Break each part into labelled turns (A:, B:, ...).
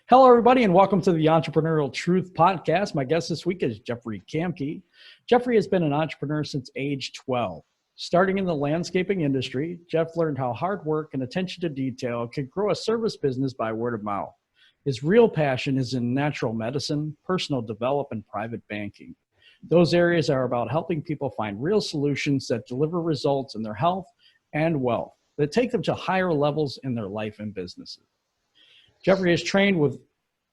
A: Hello, everybody, and welcome to the Entrepreneurial Truth Podcast. My guest this week is Jeffrey Kamke. Jeffrey has been an entrepreneur since age 12. Starting in the landscaping industry, Jeff learned how hard work and attention to detail could grow a service business by word of mouth. His real passion is in natural medicine, personal development, and private banking. Those areas are about helping people find real solutions that deliver results in their health and wealth, that take them to higher levels in their life and businesses. Jeffrey has trained with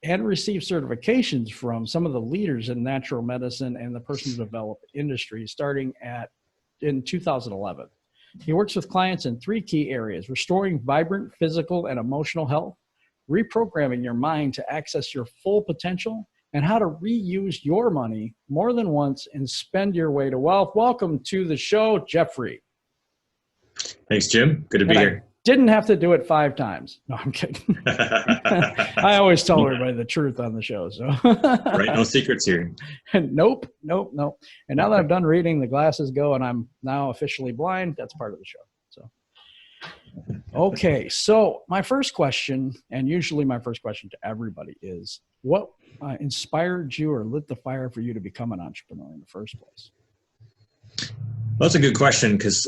A: and received certifications from some of the leaders in natural medicine and the personal development industry starting in 2011. He works with clients in three key areas: restoring vibrant physical and emotional health, reprogramming your mind to access your full potential, and how to reuse your money more than once and spend your way to wealth. Welcome to the show, Jeffrey.
B: Thanks, Jim. Good to be here.
A: Didn't have to do it 5 times. No, I'm kidding. I always tell everybody the truth on the show. So
B: right, no secrets here.
A: Nope. And now that I'm done reading, the glasses go, and I'm now officially blind. That's part of the show. So, okay. So my first question, and usually my first question to everybody is, what inspired you or lit the fire for you to become an entrepreneur in the first place?
B: Well, that's a good question because,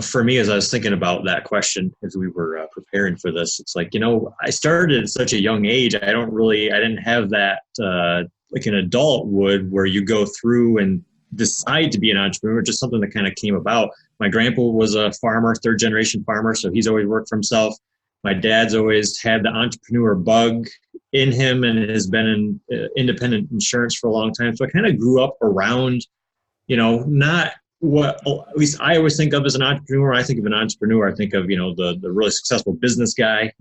B: for me, as I was thinking about that question as we were preparing for this, it's like, I started at such a young age. I didn't have that like an adult would, where you go through and decide to be an entrepreneur, just something that kind of came about. My grandpa was a farmer, 3rd generation farmer, so he's always worked for himself. My dad's always had the entrepreneur bug in him and has been in independent insurance for a long time. So I kind of grew up around, not what at least I always think of as an entrepreneur. I think of an entrepreneur, I think of, the really successful business guy,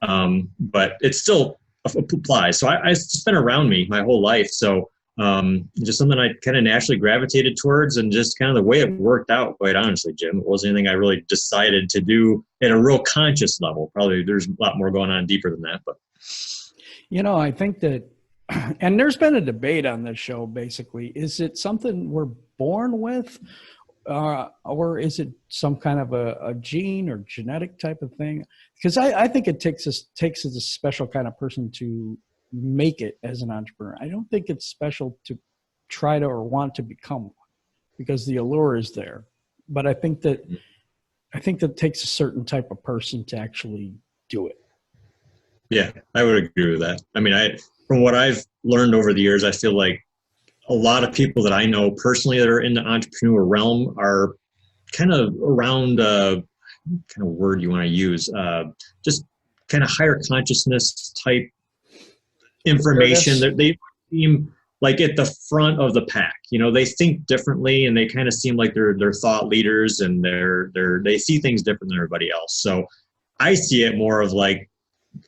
B: but it still applies. So it's just been around me my whole life. So just something I kind of naturally gravitated towards, and just kind of the way it worked out, quite honestly, Jim. It wasn't anything I really decided to do at a real conscious level. Probably there's a lot more going on deeper than that. But
A: I think that, and there's been a debate on this show, basically, is it something we're born with, or is it some kind of a gene or genetic type of thing? Because I think it takes a special kind of person to make it as an entrepreneur. I don't think it's special to try to or want to become one, because the allure is there. But I think that takes a certain type of person to actually do it.
B: Yeah, I would agree with that. I mean, from what I've learned over the years, I feel like a lot of people that I know personally that are in the entrepreneur realm are kind of around, kind of word you want to use, just kind of higher consciousness type information. That they seem like at the front of the pack. They think differently, and they kind of seem like they're thought leaders, and they see things different than everybody else. So I see it more of like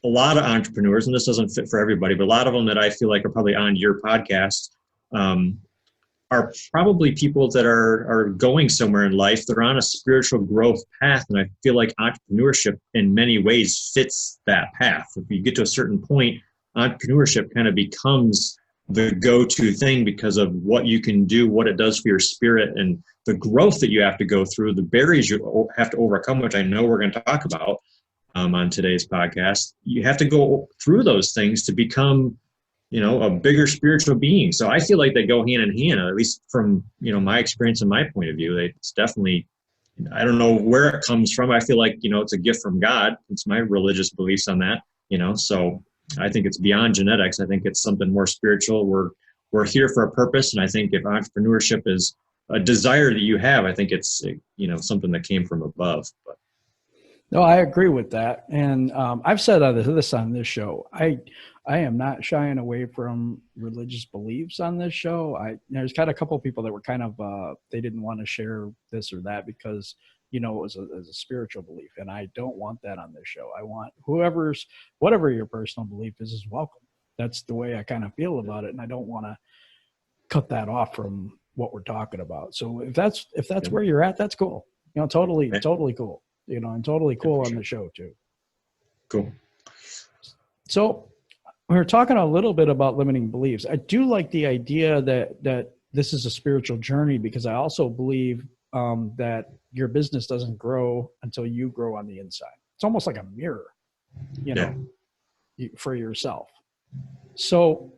B: a lot of entrepreneurs, and this doesn't fit for everybody, but a lot of them that I feel like are probably on your podcast are probably people that are going somewhere in life. They're on a spiritual growth path, and I feel like entrepreneurship in many ways fits that path. If you get to a certain point, entrepreneurship kind of becomes the go-to thing because of what you can do, what it does for your spirit, and the growth that you have to go through, the barriers you have to overcome, which I know we're going to talk about on today's podcast. You have to go through those things to become, a bigger spiritual being. So I feel like they go hand in hand, at least from, my experience and my point of view. It's definitely, I don't know where it comes from. I feel like, it's a gift from God. It's my religious beliefs on that, so I think it's beyond genetics. I think it's something more spiritual. We're here for a purpose. And I think if entrepreneurship is a desire that you have, I think it's, something that came from above. But
A: no, I agree with that. And I've said this on this show. I am not shying away from religious beliefs on this show. There's got a couple of people that were kind of, they didn't want to share this or that because, it was a spiritual belief. And I don't want that on this show. I want whatever your personal belief is welcome. That's the way I kind of feel about it. And I don't want to cut that off from what we're talking about. So if that's where you're at, that's cool. Totally cool. And totally cool on the show too.
B: Cool.
A: So we were talking a little bit about limiting beliefs. I do like the idea that this is a spiritual journey, because I also believe that your business doesn't grow until you grow on the inside. It's almost like a mirror, for yourself. So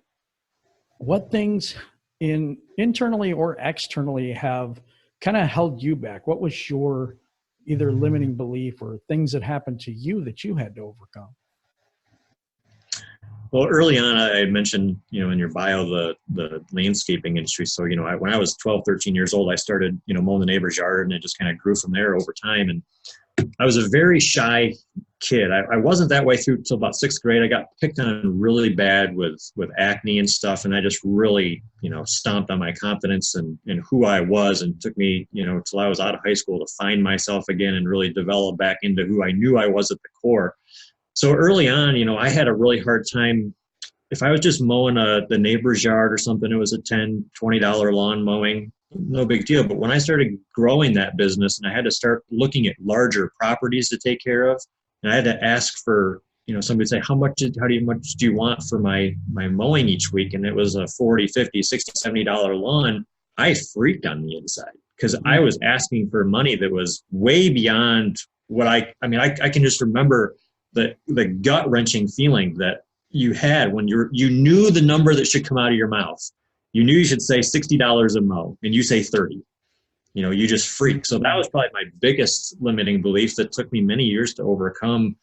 A: what things internally or externally have kind of held you back? What was your either limiting belief or things that happened to you that you had to overcome?
B: Well, early on, I had mentioned, in your bio, the landscaping industry. So, when I was 12, 13 years old, I started, mowing the neighbor's yard, and it just kind of grew from there over time. And I was a very shy kid. I wasn't that way through till about sixth grade. I got picked on really bad with acne and stuff. And I just really, stomped on my confidence and who I was, and took me, till I was out of high school to find myself again and really develop back into who I knew I was at the core. So early on, I had a really hard time. If I was just mowing the neighbor's yard or something, it was a $10, $20 lawn mowing, no big deal. But when I started growing that business and I had to start looking at larger properties to take care of, and I had to ask for, somebody say, how much do you want for my mowing each week? And it was a $40, $50, $60, $70 lawn. I freaked on the inside because I was asking for money that was way beyond what I can just remember the gut wrenching feeling that you had when you knew the number that should come out of your mouth. You knew you should say $60 a mow, and you say 30. You just freak. So that was probably my biggest limiting belief that took me many years to overcome,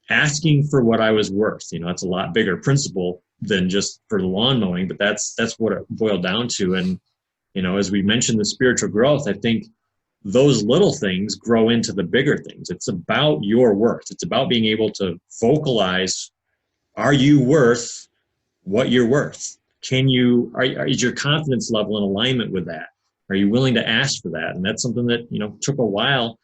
B: asking for what I was worth. It's a lot bigger principle than just for the lawn mowing, but that's what it boiled down to. And, as we mentioned, the spiritual growth, I think those little things grow into the bigger things. It's about your worth. It's about being able to vocalize, are you worth what you're worth? Is your confidence level in alignment with that? Are you willing to ask for that? And that's something that, took a while.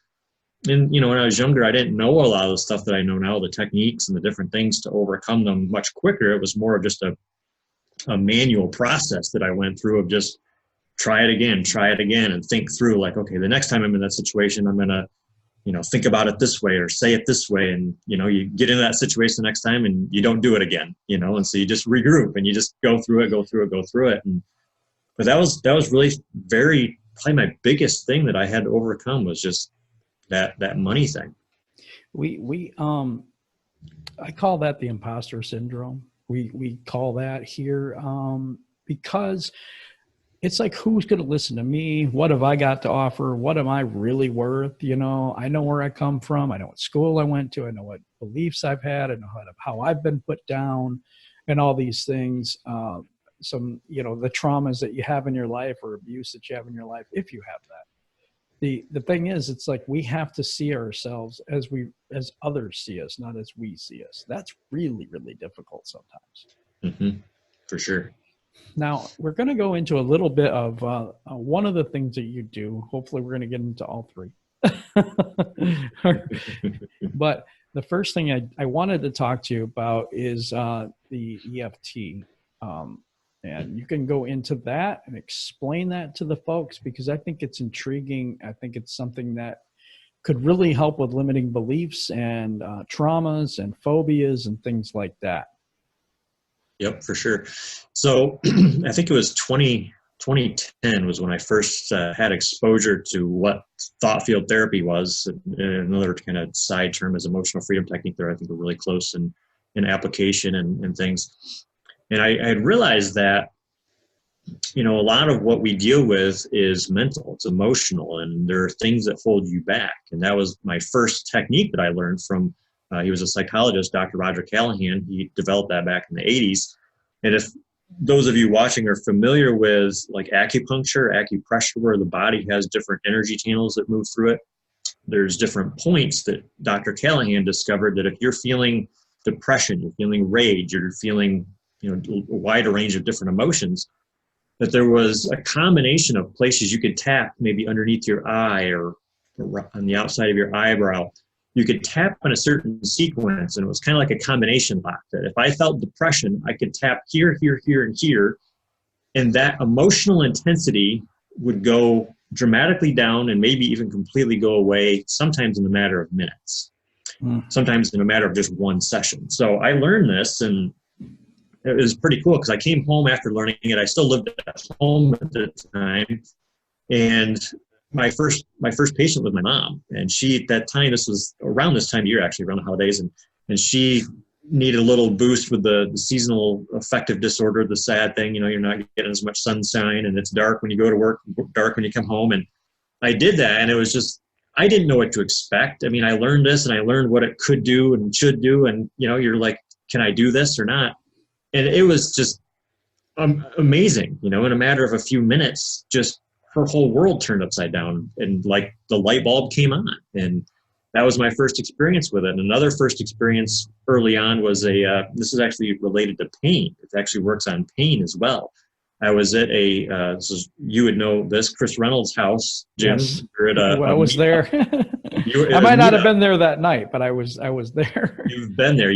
B: And, when I was younger, I didn't know a lot of the stuff that I know now, the techniques and the different things to overcome them much quicker. It was more of just a manual process that I went through of just try it again, and think through like, okay, the next time I'm in that situation, I'm going to, think about it this way or say it this way. And, you get into that situation the next time and you don't do it again, and so you just regroup and you just go through it. But that was really probably my biggest thing that I had to overcome was just that money thing.
A: I call that the imposter syndrome. We call that here because it's like, who's going to listen to me? What have I got to offer? What am I really worth? I know where I come from. I know what school I went to. I know what beliefs I've had. I know how I've been put down and all these things. The traumas that you have in your life or abuse that you have in your life, if you have that. The thing is, it's like we have to see ourselves as others see us, not as we see us. That's really, really difficult sometimes.
B: Mm-hmm. For sure.
A: Now, we're going to go into a little bit of one of the things that you do. Hopefully, we're going to get into all three. But the first thing I wanted to talk to you about is the EFT. And you can go into that and explain that to the folks, because I think it's intriguing. I think it's something that could really help with limiting beliefs and traumas and phobias and things like that.
B: Yep, for sure. So I think it was 2010 was when I first had exposure to what thought field therapy was. Another kind of side term is emotional freedom technique there. I think we're really close in application and things. And I had realized that, a lot of what we deal with is mental, it's emotional, and there are things that hold you back. And that was my first technique that I learned from, he was a psychologist, Dr. Roger Callahan. He developed that back in the 80s. And if those of you watching are familiar with like acupuncture, acupressure, where the body has different energy channels that move through it, there's different points that Dr. Callahan discovered that if you're feeling depression, you're feeling rage, you're feeling a wider range of different emotions, that there was a combination of places you could tap, maybe underneath your eye or on the outside of your eyebrow. You could tap on a certain sequence, and it was kind of like a combination lock, that if I felt depression, I could tap here, here, here, and here, and that emotional intensity would go dramatically down and maybe even completely go away, sometimes in a matter of minutes, sometimes in a matter of just one session. So I learned this, and it was pretty cool because I came home after learning it. I still lived at home at the time, and my first patient was my mom, and she, at that time, this was around this time of year, actually around the holidays, and she need a little boost with the seasonal affective disorder, the sad thing, you're not getting as much sunshine, and it's dark when you go to work, dark when you come home. And I did that, and it was just, I didn't know what to expect. I mean, I learned this, and I learned what it could do and should do. And, you're like, can I do this or not? And it was just amazing, in a matter of a few minutes, just her whole world turned upside down, and like the light bulb came on. And that was my first experience with it. And another first experience early on was this is actually related to pain. It actually works on pain as well. I was at you would know this, Chris Reynolds' house, Jim.
A: Yes. I was there. I might not have been there that night, but I was there.
B: You've been there,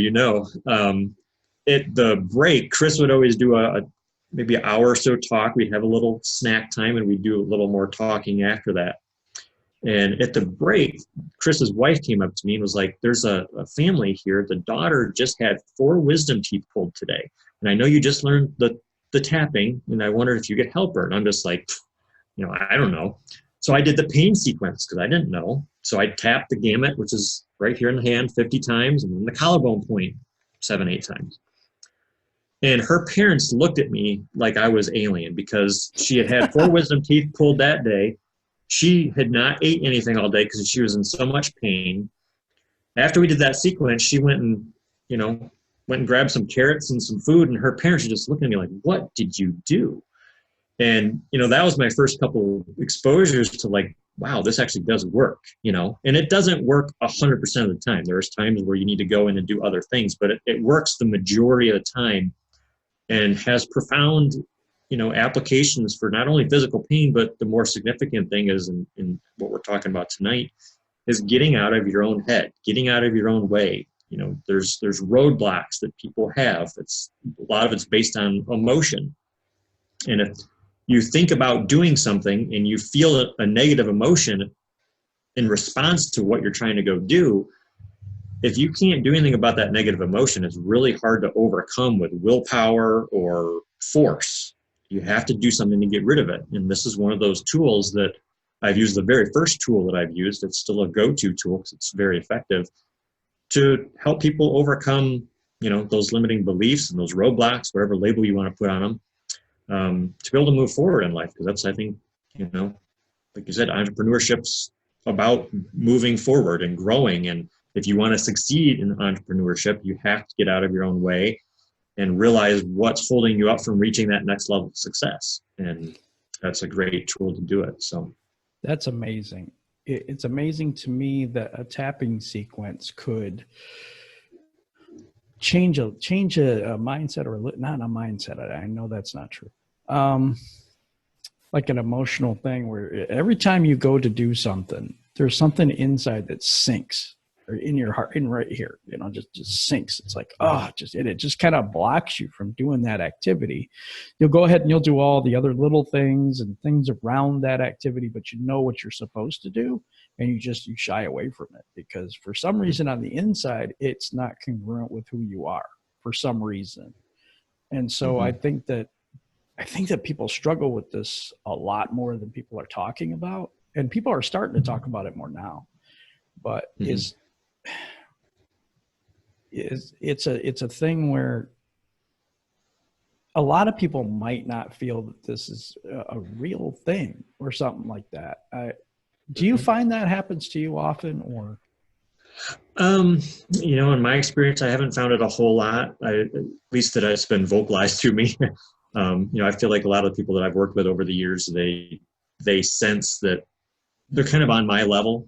B: At the break, Chris would always do maybe an hour or so talk. We'd have a little snack time, and we'd do a little more talking after that. And at the break, Chris's wife came up to me and was like, there's a family here. The daughter just had 4 wisdom teeth pulled today. And I know you just learned the tapping, and I wondered if you could help her. And I'm just like, I don't know. So I did the pain sequence because I didn't know. So I tapped the gamut, which is right here in the hand 50 times, and then the collarbone point 7-8 times. And her parents looked at me like I was alien because she had 4 wisdom teeth pulled that day. She had not ate anything all day because she was in so much pain. After we did that sequence, she went and grabbed some carrots and some food, and her parents were just looking at me like, what did you do? And, that was my first couple exposures to like, wow, this actually does work, and it doesn't work 100% of the time. There's times where you need to go in and do other things, but it works the majority of the time and has profound applications for not only physical pain, but the more significant thing is in what we're talking about tonight is getting out of your own head, getting out of your own way. There's roadblocks that people have. A lot of it's based on emotion. And if you think about doing something and you feel a negative emotion in response to what you're trying to go do, if you can't do anything about that negative emotion, it's really hard to overcome with willpower or force. You have to do something to get rid of it. And this is one of those tools that I've used, the very first tool that I've used. It's still a go-to tool because it's very effective to help people overcome, those limiting beliefs and those roadblocks, whatever label you want to put on them, to be able to move forward in life. Because that's, I think, like you said, entrepreneurship's about moving forward and growing. And if you want to succeed in entrepreneurship, you have to get out of your own way and realize what's holding you up from reaching that next level of success. And that's a great tool to do it. So
A: that's amazing. It's amazing to me that a tapping sequence could change a mindset, or not a mindset. I know that's not true. Like an emotional thing where every time you go to do something, there's something inside that sinks. Or in your heart, in right here, just sinks. It's like, it just kind of blocks you from doing that activity. You'll go ahead and you'll do all the other little things and things around that activity, but you know what you're supposed to do, and you shy away from it because for some reason on the inside, it's not congruent with who you are for some reason. And so I think that people struggle with this a lot more than people are talking about, and people are starting to talk about it more now. But it's a thing where a lot of people might not feel that this is a real thing or something like that. Do you find that happens to you often, or?
B: In my experience, I haven't found it a whole lot. At least that it's been vocalized to me. I feel like a lot of the people that I've worked with over the years, they sense that they're kind of on my level.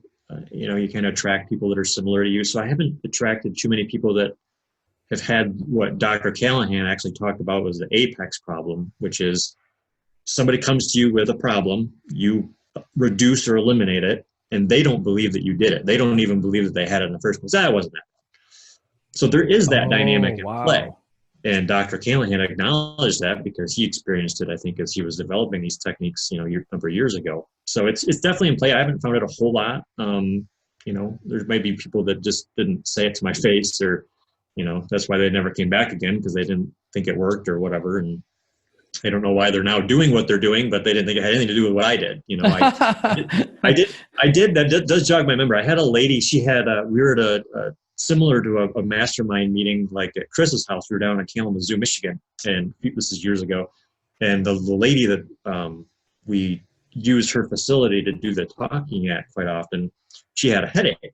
B: You kind of attract people that are similar to you. So I haven't attracted too many people that have had what Dr. Callahan actually talked about was the apex problem, which is somebody comes to you with a problem, you reduce or eliminate it, and they don't believe that you did it. They don't even believe that they had it in the first place. That wasn't that. So there is that dynamic in play. And Dr. Callahan acknowledged that because he experienced it, I think, as he was developing these techniques, a number of years ago. So it's definitely in play. I haven't found it a whole lot. There may be people that just didn't say it to my face, or, that's why they never came back again because they didn't think it worked or whatever. And I don't know why they're now doing what they're doing, but they didn't think it had anything to do with what I did. I did. That does jog my memory. I had a lady. She had. We were at similar to a mastermind meeting like at Chris's house. We were down in Kalamazoo, Michigan, and this is years ago. And the lady that we used her facility to do the talking at quite often, she had a headache.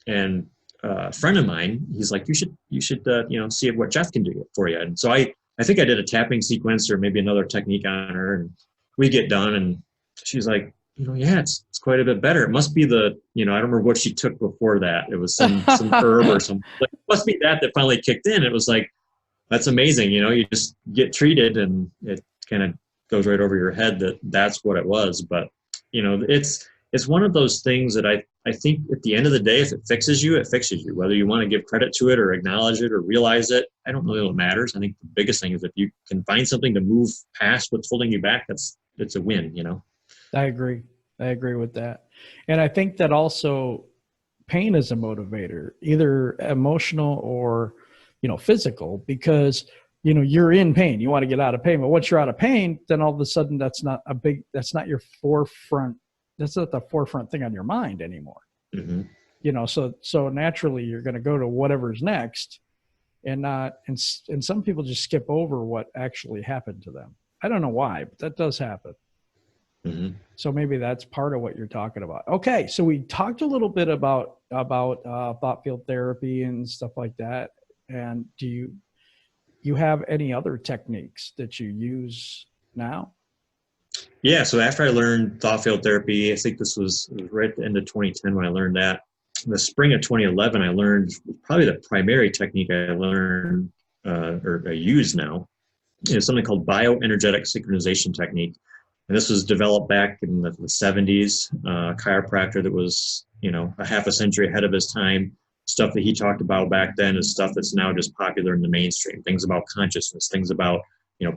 B: And a friend of mine, he's like, you should see what Jeff can do for you. And so I think I did a tapping sequence or maybe another technique on her, and we get done, and she's like, yeah, it's quite a bit better. It must be I don't remember what she took before that. It was some herb or something. Like, it must be that finally kicked in. It was like, that's amazing. You just get treated and it kind of goes right over your head that's what it was. But, it's one of those things that I think at the end of the day, if it fixes you, it fixes you. Whether you want to give credit to it or acknowledge it or realize it, I don't know that it matters. I think the biggest thing is if you can find something to move past what's holding you back, it's a win,
A: I agree with that. And I think that also pain is a motivator, either emotional or, physical, because, you're in pain. You want to get out of pain. But once you're out of pain, then all of a sudden that's not your forefront. That's not the forefront thing on your mind anymore. Mm-hmm. So naturally you're going to go to whatever's next and some people just skip over what actually happened to them. I don't know why, but that does happen. Mm-hmm. So maybe that's part of what you're talking about. Okay. So we talked a little bit about thought field therapy and stuff like that. And do you have any other techniques that you use now?
B: Yeah. So after I learned thought field therapy, I think this was right at the end of 2010 when I learned that. In the spring of 2011, I learned probably the primary technique I learned or I use now is something called bioenergetic synchronization technique. And this was developed back in the 70s, chiropractor that was, a half a century ahead of his time. Stuff that he talked about back then is stuff that's now just popular in the mainstream. Things about consciousness, things about,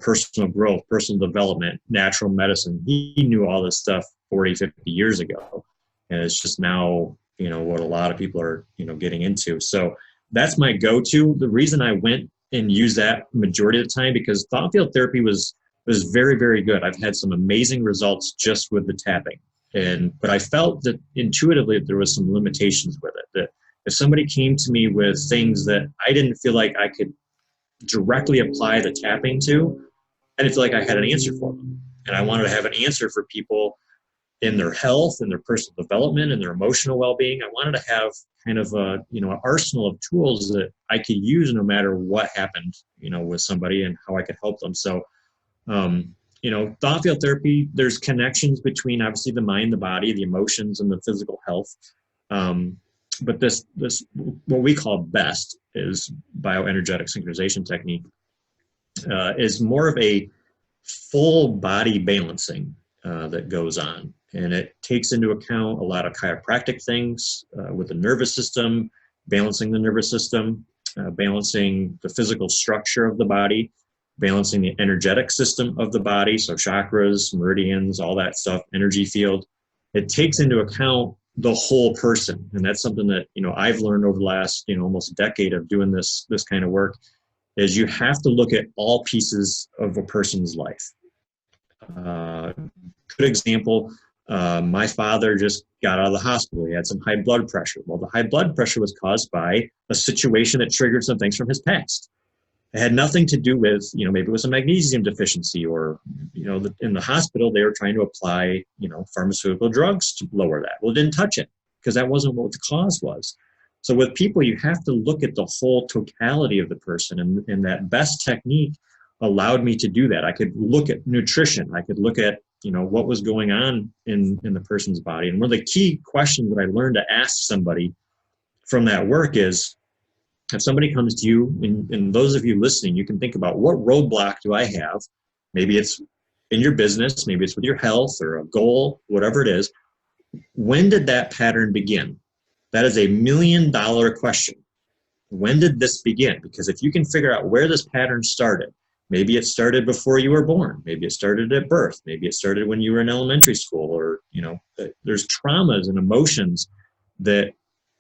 B: personal growth, personal development, natural medicine. He knew all this stuff 40, 50 years ago. And it's just now, what a lot of people are, getting into. So that's my go-to. The reason I went and used that majority of the time, because thought field therapy was very, very good. I've had some amazing results just with the tapping. But I felt that intuitively there was some limitations with it, that if somebody came to me with things that I didn't feel like I could directly apply the tapping to, I didn't feel like I had an answer for them. And I wanted to have an answer for people in their health and their personal development and their emotional well-being. I wanted to have kind of an arsenal of tools that I could use no matter what happened, with somebody and how I could help them. So, thought field therapy, there's connections between obviously the mind, the body, the emotions, and the physical health. But this what we call BEST is bioenergetic synchronization technique, is more of a full body balancing that goes on. And it takes into account a lot of chiropractic things with the nervous system, balancing the nervous system, balancing the physical structure of the body, balancing the energetic system of the body, so chakras, meridians, all that stuff, energy field. It takes into account the whole person. And that's something that, I've learned over the last, almost a decade of doing this kind of work, is you have to look at all pieces of a person's life. Good example, my father just got out of the hospital. He had some high blood pressure. Well, the high blood pressure was caused by a situation that triggered some things from his past. It had nothing to do with, maybe it was a magnesium deficiency or, in the hospital, they were trying to apply, pharmaceutical drugs to lower that. Well, it didn't touch it because that wasn't what the cause was. So with people, you have to look at the whole totality of the person. And that BEST technique allowed me to do that. I could look at nutrition. I could look at, what was going on in the person's body. And one of the key questions that I learned to ask somebody from that work is, if somebody comes to you, and those of you listening, you can think about, what roadblock do I have? Maybe it's in your business, maybe it's with your health or a goal, whatever it is. When did that pattern begin? That is $1 million question. When did this begin? Because if you can figure out where this pattern started, maybe it started before you were born, maybe it started at birth, maybe it started when you were in elementary school, or, there's traumas and emotions that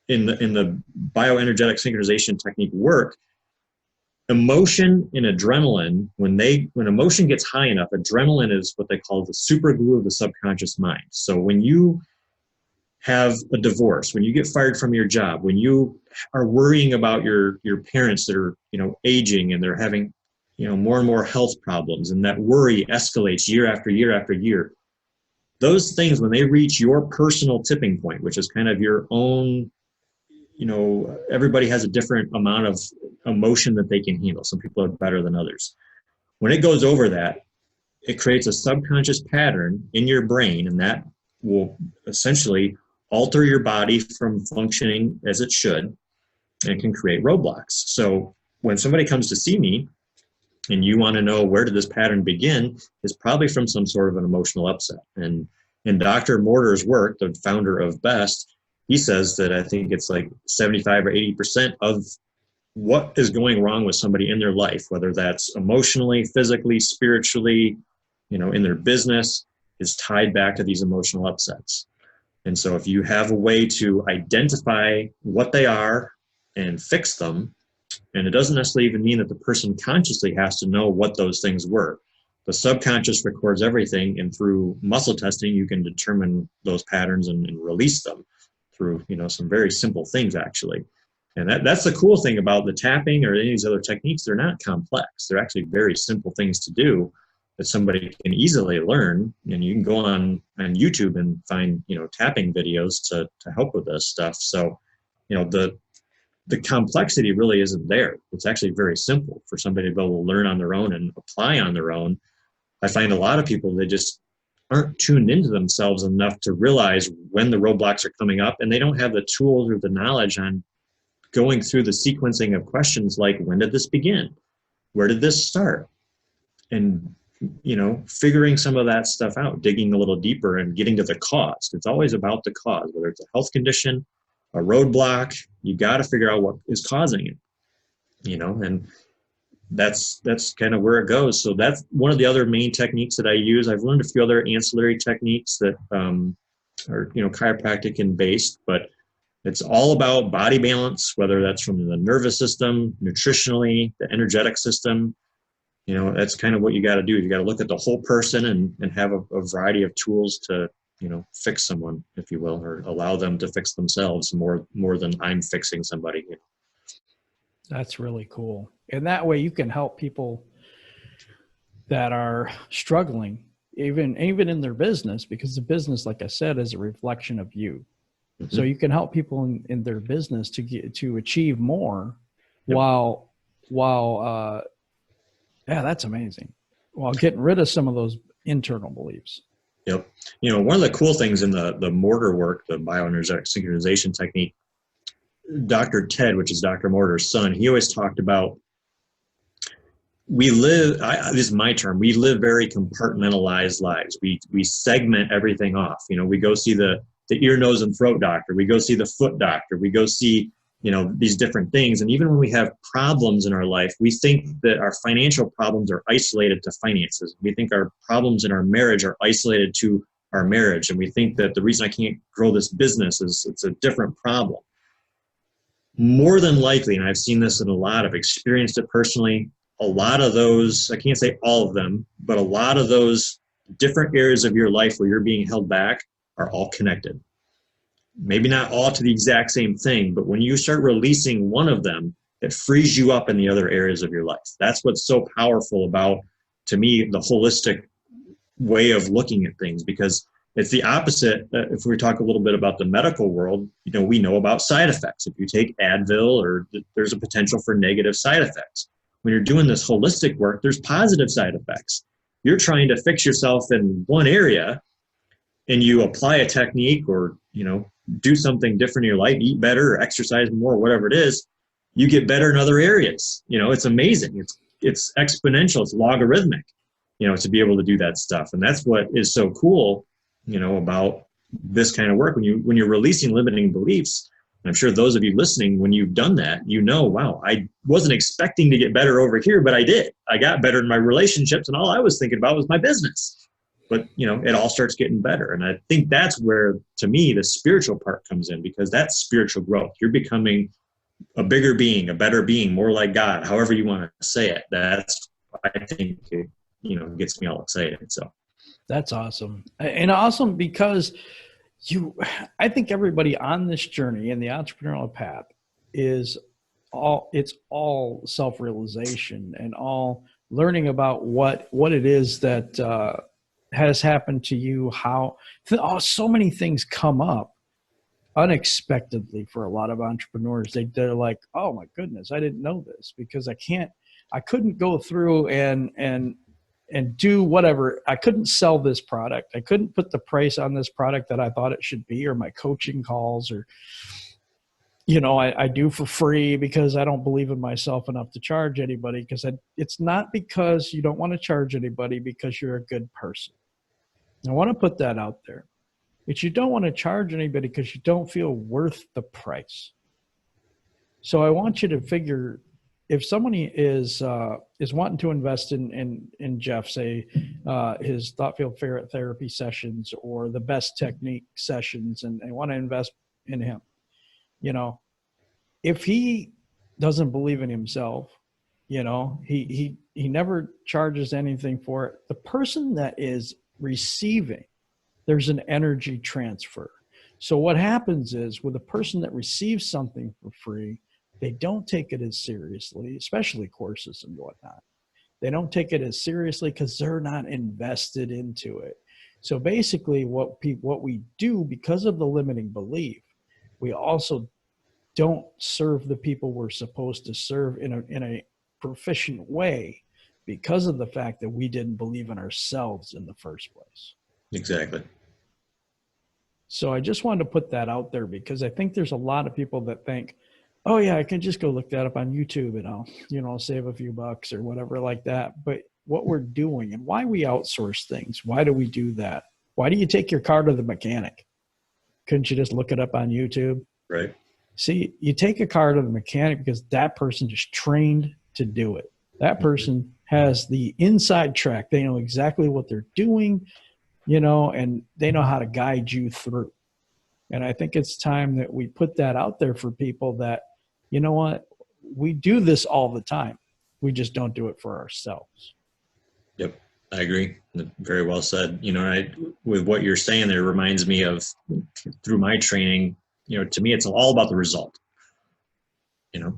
B: in the bioenergetic synchronization technique work, emotion and adrenaline, when emotion gets high enough, adrenaline is what they call the super glue of the subconscious mind. So when you have a divorce, when you get fired from your job, when you are worrying about your parents that are, aging and they're having, more and more health problems, and that worry escalates year after year after year, those things, when they reach your personal tipping point, which is kind of your own, everybody has a different amount of emotion that they can handle. Some people are better than others. When it goes over that, it creates a subconscious pattern in your brain, and that will essentially alter your body from functioning as it should, and can create roadblocks. So when somebody comes to see me and you want to know where did this pattern begin, it's probably from some sort of an emotional upset. And in Dr. Mortar's work, the founder of BEST, he says that I think it's like 75 or 80% of what is going wrong with somebody in their life, whether that's emotionally, physically, spiritually, in their business, is tied back to these emotional upsets. And so if you have a way to identify what they are and fix them, and it doesn't necessarily even mean that the person consciously has to know what those things were. The subconscious records everything, and through muscle testing, you can determine those patterns and release them through, some very simple things, actually. And that's the cool thing about the tapping or any of these other techniques. They're not complex. They're actually very simple things to do that somebody can easily learn. And you can go on YouTube and find, tapping videos to help with this stuff. So, the complexity really isn't there. It's actually very simple for somebody to be able to learn on their own and apply on their own. I find a lot of people, they just aren't tuned into themselves enough to realize when the roadblocks are coming up, and they don't have the tools or the knowledge on going through the sequencing of questions like, when did this begin? Where did this start? And, figuring some of that stuff out, digging a little deeper and getting to the cause. It's always about the cause, whether it's a health condition, a roadblock, you got to figure out what is causing it, and that's kind of where it goes. So that's one of the other main techniques that I use. I've learned a few other ancillary techniques that are, chiropractic and based, but it's all about body balance, whether that's from the nervous system, nutritionally, the energetic system. That's kind of what you got to do. You got to look at the whole person and have a variety of tools to, fix someone, if you will, or allow them to fix themselves more than I'm fixing somebody.
A: That's really cool. And that way you can help people that are struggling, even in their business, because the business, like I said, is a reflection of you. Mm-hmm. So you can help people in their business to achieve more. Yep. while that's amazing. While getting rid of some of those internal beliefs.
B: Yep. One of the cool things in the Mortar work, the bioenergetic synchronization technique, Dr. Ted, which is Dr. Mortar's son, he always talked about, this is my term, we live very compartmentalized lives. We segment everything off. We go see the ear, nose, and throat doctor. We go see the foot doctor. We go see, these different things. And even when we have problems in our life, we think that our financial problems are isolated to finances. We think our problems in our marriage are isolated to our marriage. And we think that the reason I can't grow this business is it's a different problem. More than likely, and I've seen this in a lot, I've experienced it personally, a lot of those, I can't say all of them, but a lot of those different areas of your life where you're being held back are all connected. Maybe not all to the exact same thing, but when you start releasing one of them, it frees you up in the other areas of your life. That's what's so powerful about, to me, the holistic way of looking at things, because it's the opposite. If we talk a little bit about the medical world, we know about side effects. If you take Advil, or there's a potential for negative side effects. When you're doing this holistic work, there's positive side effects. You're trying to fix yourself in one area, and you apply a technique or, do something different in your life, eat better or exercise more, whatever it is, you get better in other areas. It's amazing. It's exponential. It's logarithmic, to be able to do that stuff. And that's what is so cool, about this kind of work. When you're releasing limiting beliefs, and I'm sure those of you listening, when you've done that, wow, I wasn't expecting to get better over here, but I did. I got better in my relationships, and all I was thinking about was my business. But, it all starts getting better. And I think that's where, to me, the spiritual part comes in, because that's spiritual growth. You're becoming a bigger being, a better being, more like God, however you want to say it. That's, I think, it, gets me all excited. So
A: that's awesome. And awesome because, I think everybody on this journey in the entrepreneurial path is it's all self-realization and all learning about what it is that has happened to you, how so many things come up unexpectedly for a lot of entrepreneurs. They're like, oh my goodness, I didn't know this, because I couldn't go through and do whatever. I couldn't sell this product. I couldn't put the price on this product that I thought it should be, or my coaching calls, or, I do for free because I don't believe in myself enough to charge anybody, because it's not because you don't want to charge anybody, because you're a good person. I want to put that out there. But you don't want to charge anybody because you don't feel worth the price. So I want you to figure, if somebody is wanting to invest in Jeff, say his thought field therapy sessions or the best technique sessions, and they want to invest in him, if he doesn't believe in himself, he never charges anything for it. The person that is receiving, there's an energy transfer. So what happens is, with a person that receives something for free, they don't take it as seriously, especially courses and whatnot. They don't take it as seriously because they're not invested into it. So basically what we do, because of the limiting belief, we also don't serve the people we're supposed to serve in a proficient way, because of the fact that we didn't believe in ourselves in the first place.
B: Exactly.
A: So I just wanted to put that out there, because I think there's a lot of people that think, oh yeah, I can just go look that up on YouTube and I'll save a few bucks or whatever like that. But what we're doing and why we outsource things, why do we do that? Why do you take your car to the mechanic? Couldn't you just look it up on YouTube?
B: Right.
A: See, you take a car to the mechanic because that person just trained to do it. That person has the inside track. They know exactly what they're doing, and they know how to guide you through. And I think it's time that we put that out there for people that, you know what, we do this all the time. We just don't do it for ourselves.
B: Yep, I agree. Very well said. With what you're saying there, reminds me of, through my training, to me, it's all about the result.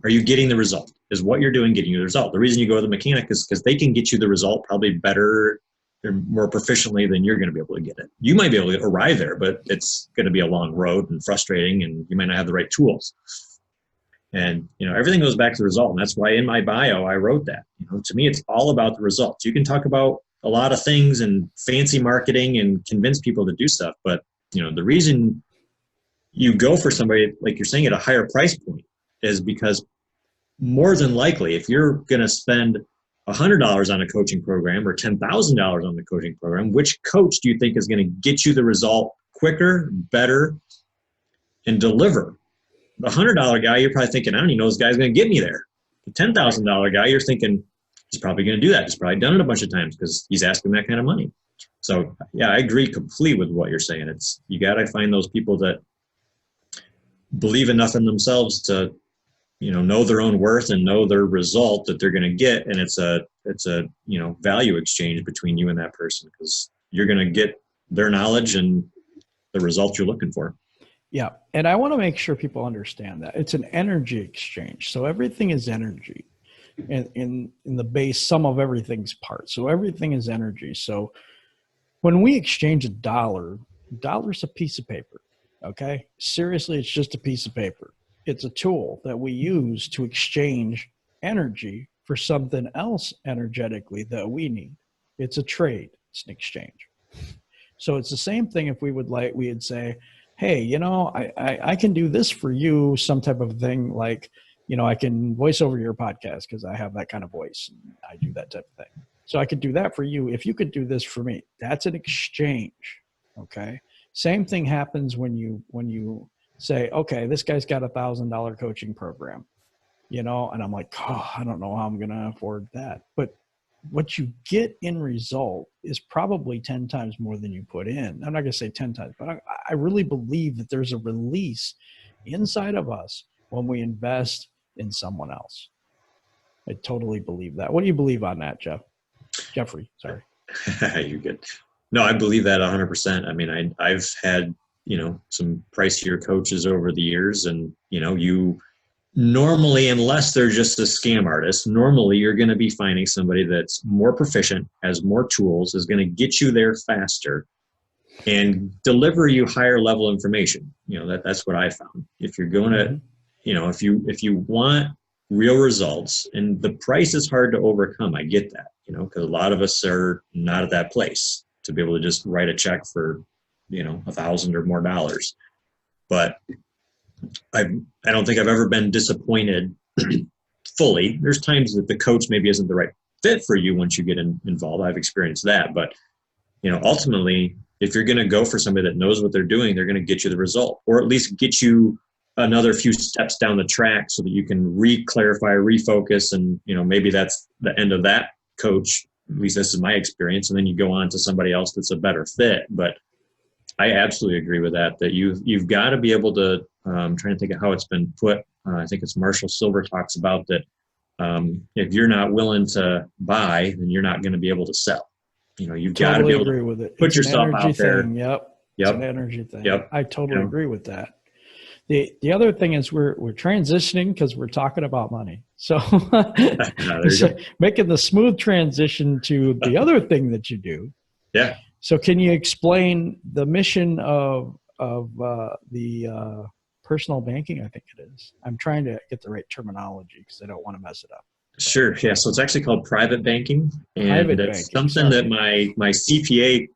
B: Are you getting the result? Is what you're doing getting you the result? The reason you go to the mechanic is because they can get you the result probably better or more proficiently than you're going to be able to get it. You might be able to arrive there, but it's going to be a long road and frustrating, and you might not have the right tools. And, everything goes back to the result. And that's why in my bio, I wrote that. To me, it's all about the results. You can talk about a lot of things and fancy marketing and convince people to do stuff. But, the reason you go for somebody, like you're saying, at a higher price point is because more than likely, if you're going to spend $100 on a coaching program or $10,000 on the coaching program, which coach do you think is going to get you the result quicker, better, and deliver? The $100 guy, you're probably thinking, I don't even know this guy's going to get me there. The $10,000 guy, you're thinking, he's probably going to do that. He's probably done it a bunch of times because he's asking that kind of money. So yeah, I agree completely with what you're saying. You got to find those people that believe enough in themselves to, know their own worth and know their result that they're going to get. And it's a value exchange between you and that person, because you're going to get their knowledge and the results you're looking for.
A: Yeah. And I want to make sure people understand that it's an energy exchange. So everything is energy, and in the base, sum of everything's parts. So everything is energy. So when we exchange $1's a piece of paper. Okay. Seriously, it's just a piece of paper. It's a tool that we use to exchange energy for something else energetically that we need. It's a trade. It's an exchange. So it's the same thing if we'd say, hey, I can do this for you, some type of thing, like, I can voice over your podcast because I have that kind of voice. And I do that type of thing. So I could do that for you. If you could do this for me, that's an exchange. Okay. Same thing happens when you say, okay, this guy's got $1,000 coaching program, and I'm like, oh, I don't know how I'm going to afford that. But what you get in result is probably 10 times more than you put in. I'm not going to say 10 times, but I really believe that there's a release inside of us when we invest in someone else. I totally believe that. What do you believe on that, Jeffrey? Sorry.
B: You're good. No, I believe that 100%. I mean, I've had, some pricier coaches over the years, and, you normally, unless they're just a scam artist, normally you're going to be finding somebody that's more proficient, has more tools, is going to get you there faster and deliver you higher level information. That's what I found. If you're going to, if you want real results, and the price is hard to overcome, I get that, because a lot of us are not at that place to be able to just write a check for, $1,000 or more dollars. But I don't think I've ever been disappointed fully. There's times that the coach maybe isn't the right fit for you once you get involved. I've experienced that. But, ultimately, if you're going to go for somebody that knows what they're doing, they're going to get you the result, or at least get you another few steps down the track so that you can re-clarify, refocus, and, maybe that's the end of that coach. At least this is my experience. And then you go on to somebody else that's a better fit. But I absolutely agree with that you've got to be able to, I'm trying to think of how it's been put. I think it's Marshall Silver talks about that. If you're not willing to buy, then you're not going to be able to sell. You've got to be able
A: agree with
B: to
A: it.
B: put yourself out there.
A: Thing. Yep. It's an energy thing.
B: Yep.
A: I totally agree with that. The other thing is we're transitioning because we're talking about money. So, so making the smooth transition to the other thing that you do.
B: Yeah.
A: So can you explain the mission of the personal banking, I think it is. I'm trying to get the right terminology because I don't want to mess it up.
B: Sure. Yeah. So it's actually called private banking. And it's something that my CPA,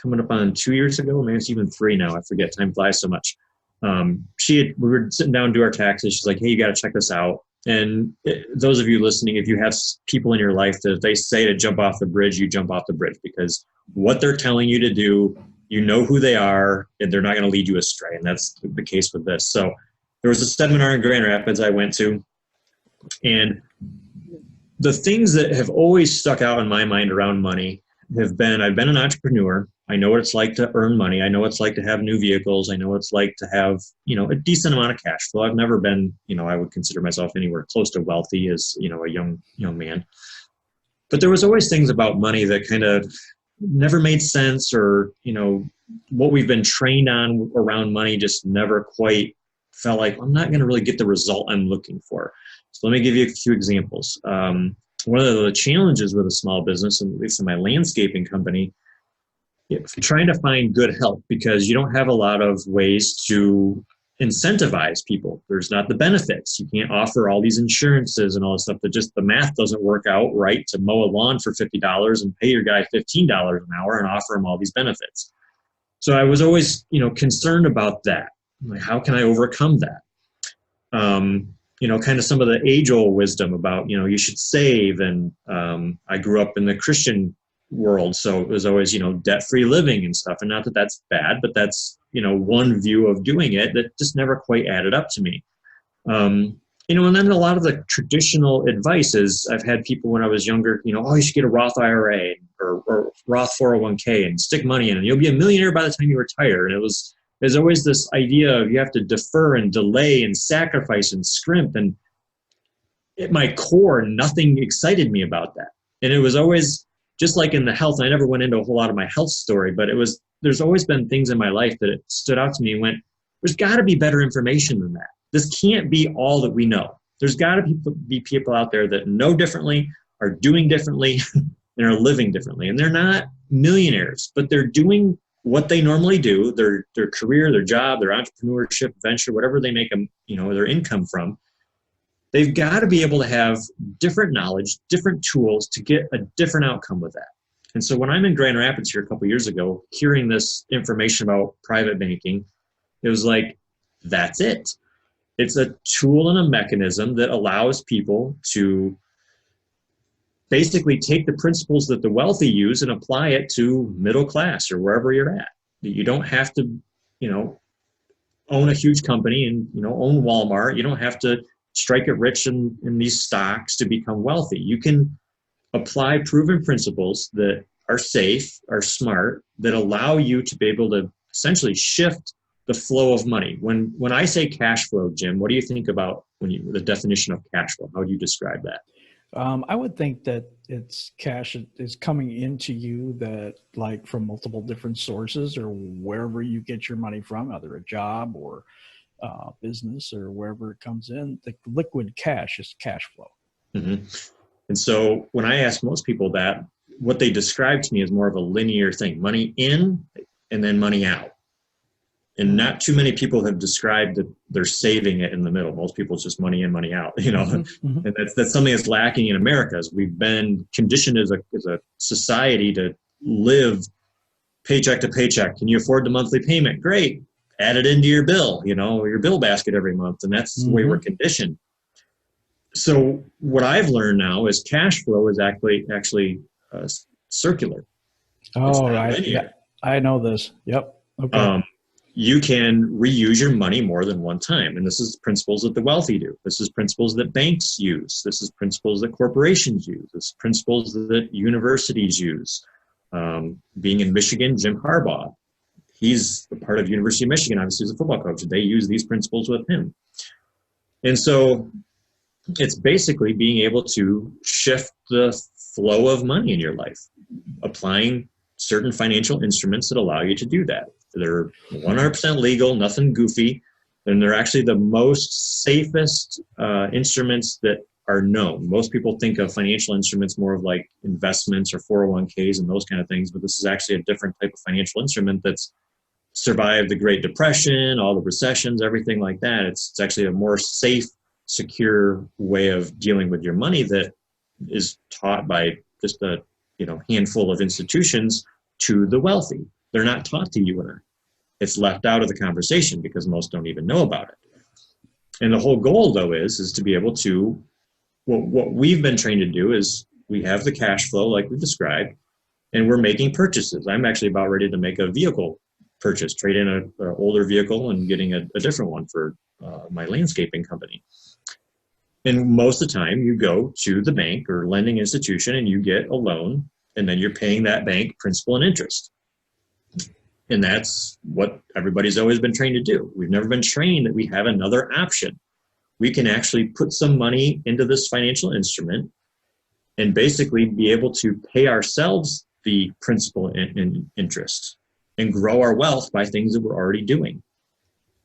B: coming up on 2 years ago, maybe it's even 3 now, I forget, time flies so much. We were sitting down to do our taxes. She's like, hey, you got to check this out. And those of you listening, if you have people in your life that if they say to jump off the bridge, you jump off the bridge, because what they're telling you to do, who they are, and they're not going to lead you astray. And that's the case with this. So there was a seminar in Grand Rapids I went to, and the things that have always stuck out in my mind around money have been, I've been an entrepreneur. I know what it's like to earn money. I know what it's like to have new vehicles. I know what it's like to have, a decent amount of cash flow. I've never been, I would consider myself anywhere close to wealthy as, a young man. But there was always things about money that kind of never made sense, or, what we've been trained on around money just never quite felt like I'm not going to really get the result I'm looking for. So let me give you a few examples. One of the challenges with a small business, and at least in my landscaping company, trying to find good help, because you don't have a lot of ways to incentivize people. There's not the benefits. You can't offer all these insurances and all this stuff that just the math doesn't work out right to mow a lawn for $50 and pay your guy $15 an hour and offer him all these benefits. So I was always, concerned about that. Like, how can I overcome that? Kind of some of the age-old wisdom about, you should save. And I grew up in the Christian world, so it was always, debt-free living and stuff. And not that that's bad, but that's, one view of doing it that just never quite added up to me. And then a lot of the traditional advice is, I've had people when I was younger, you should get a Roth IRA or Roth 401k and stick money in, and you'll be a millionaire by the time you retire. And there's always this idea of you have to defer and delay and sacrifice and scrimp. And at my core, nothing excited me about that. And it was always just like in the health. I never went into a whole lot of my health story, but there's always been things in my life that stood out to me and went, there's got to be better information than that. This can't be all that we know. There's got to be people out there that know differently, are doing differently, and are living differently. And they're not millionaires, but they're doing what they normally do, their career, their job, their entrepreneurship venture, whatever they make them, their income from. They've got to be able to have different knowledge, different tools to get a different outcome with that. And so when I'm in Grand Rapids here a couple of years ago, hearing this information about private banking, it was like, that's it. It's a tool and a mechanism that allows people to basically take the principles that the wealthy use and apply it to middle class or wherever you're at. You don't have to, own a huge company and, own Walmart. You don't have to strike it rich in these stocks to become wealthy. You can apply proven principles that are safe, are smart, that allow you to be able to essentially shift the flow of money. When I say cash flow, Jim, what do you think about the definition of cash flow? How do you describe that?
A: I would think that it's cash is coming into you that like from multiple different sources or wherever you get your money from, either a job or business or wherever it comes in. The liquid cash is cash flow.
B: Mm-hmm. And so when I ask most people that, what they describe to me is more of a linear thing, money in and then money out. And not too many people have described that they're saving it in the middle. Most people, it's just money in, money out, you know.
A: Mm-hmm.
B: And that's something that's lacking in America. Is we've been conditioned as a society to live paycheck to paycheck. Can you afford the monthly payment? Great. Add it into your bill, you know, your bill basket every month. And that's the way we're conditioned. So what I've learned now is cash flow is actually circular.
A: Oh, right. Yeah, I know this. Yep. Okay.
B: You can reuse your money more than one time. And this is principles that the wealthy do. This is principles that banks use. This is principles that corporations use. This is principles that universities use. Being in Michigan, Jim Harbaugh, he's a part of University of Michigan, obviously, as a football coach. They use these principles with him. And so it's basically being able to shift the flow of money in your life, applying certain financial instruments that allow you to do that. They're 100% legal, nothing goofy, and they're actually the most safest instruments that are known. Most people think of financial instruments more of like investments or 401ks and those kind of things, but this is actually a different type of financial instrument that's survived the Great Depression, all the recessions, everything like that. It's actually a more safe, secure way of dealing with your money that is taught by just a handful of institutions to the wealthy. They're not taught to you and I. It's left out of the conversation because most don't even know about it. And the whole goal, though, is to be able to, what we've been trained to do is we have the cash flow like we described, and we're making purchases. I'm actually about ready to make a vehicle purchase, trade in an older vehicle and getting a different one for my landscaping company. And most of the time you go to the bank or lending institution and you get a loan, and then you're paying that bank principal and interest. And that's what everybody's always been trained to do. We've never been trained that we have another option. We can actually put some money into this financial instrument and basically be able to pay ourselves the principal and interest and grow our wealth by things that we're already doing.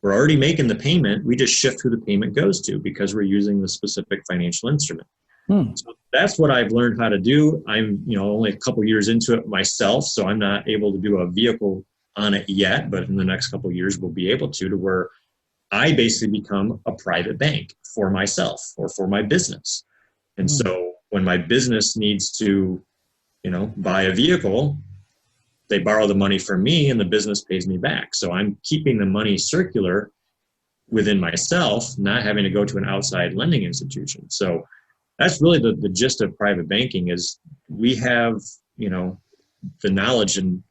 B: We're already making the payment. We just shift who the payment goes to because we're using the specific financial instrument. So that's what I've learned how to do. I'm only a couple years into it myself, so I'm not able to do a vehicle on it yet, but in the next couple of years we'll be able to where I basically become a private bank for myself or for my business. And so when my business needs to, buy a vehicle, they borrow the money from me and the business pays me back. So I'm keeping the money circular within myself, not having to go to an outside lending institution. So that's really the gist of private banking is we have, the knowledge and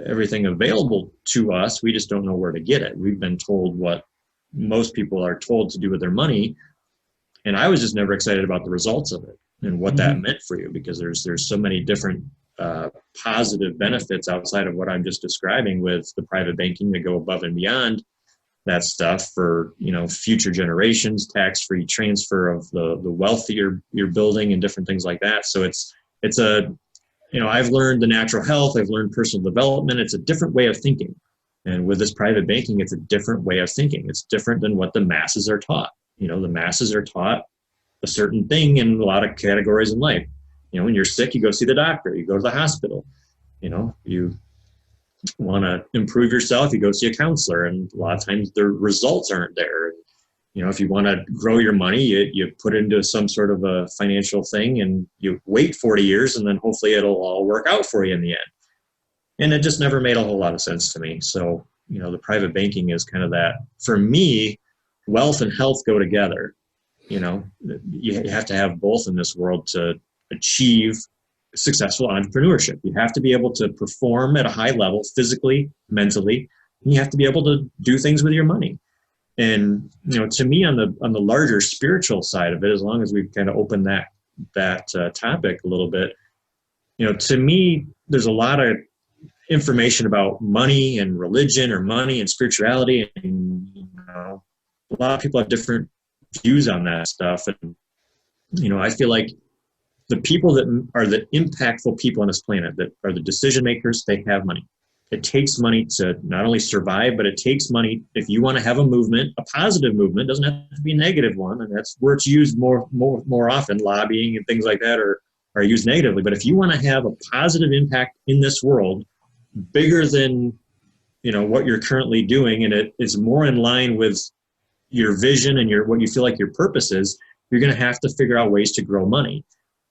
B: everything available to us. We just don't know where to get it. We've been told what most people are told to do with their money. And I was just never excited about the results of it and what that meant for you, because there's so many different positive benefits outside of what I'm just describing with the private banking that go above and beyond that stuff for, future generations, tax-free transfer of the wealth that you're building and different things like that. So it's I've learned the natural health, I've learned personal development. It's a different way of thinking. And with this private banking, it's a different way of thinking. It's different than what the masses are taught. The masses are taught a certain thing in a lot of categories in life. When you're sick, you go see the doctor, you go to the hospital. You want to improve yourself, you go see a counselor, and a lot of times the results aren't there. If you want to grow your money, you put into some sort of a financial thing and you wait 40 years and then hopefully it'll all work out for you in the end. And it just never made a whole lot of sense to me. So, the private banking is kind of that. For me, wealth and health go together. You have to have both in this world to achieve successful entrepreneurship. You have to be able to perform at a high level, physically, mentally, and you have to be able to do things with your money. And, to me, on the larger spiritual side of it, as long as we've kind of opened that topic a little bit, to me, there's a lot of information about money and religion or money and spirituality. And, a lot of people have different views on that stuff. And, I feel like the people that are the impactful people on this planet, that are the decision makers, they have money. It takes money to not only survive, but it takes money if you want to have a movement, a positive movement. It doesn't have to be a negative one, and that's where it's used more often. Lobbying and things like that are used negatively. But if you want to have a positive impact in this world, bigger than what you're currently doing, and it is more in line with your vision and what you feel like your purpose is, you're going to have to figure out ways to grow money.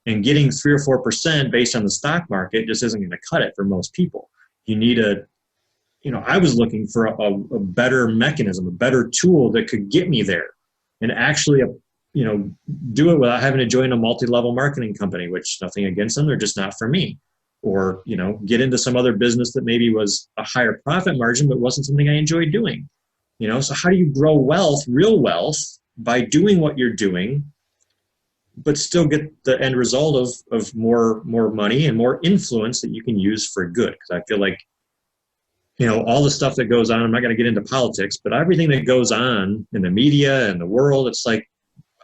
B: And getting 3 or 4% based on the stock market just isn't going to cut it for most people. You need I was looking for a better mechanism, a better tool that could get me there and actually, do it without having to join a multi-level marketing company, which nothing against them, they're just not for me. Or, get into some other business that maybe was a higher profit margin, but wasn't something I enjoyed doing. So how do you grow wealth, real wealth, by doing what you're doing, but still get the end result of more money and more influence that you can use for good? Because I feel like, all the stuff that goes on, I'm not going to get into politics, but everything that goes on in the media and the world, it's like,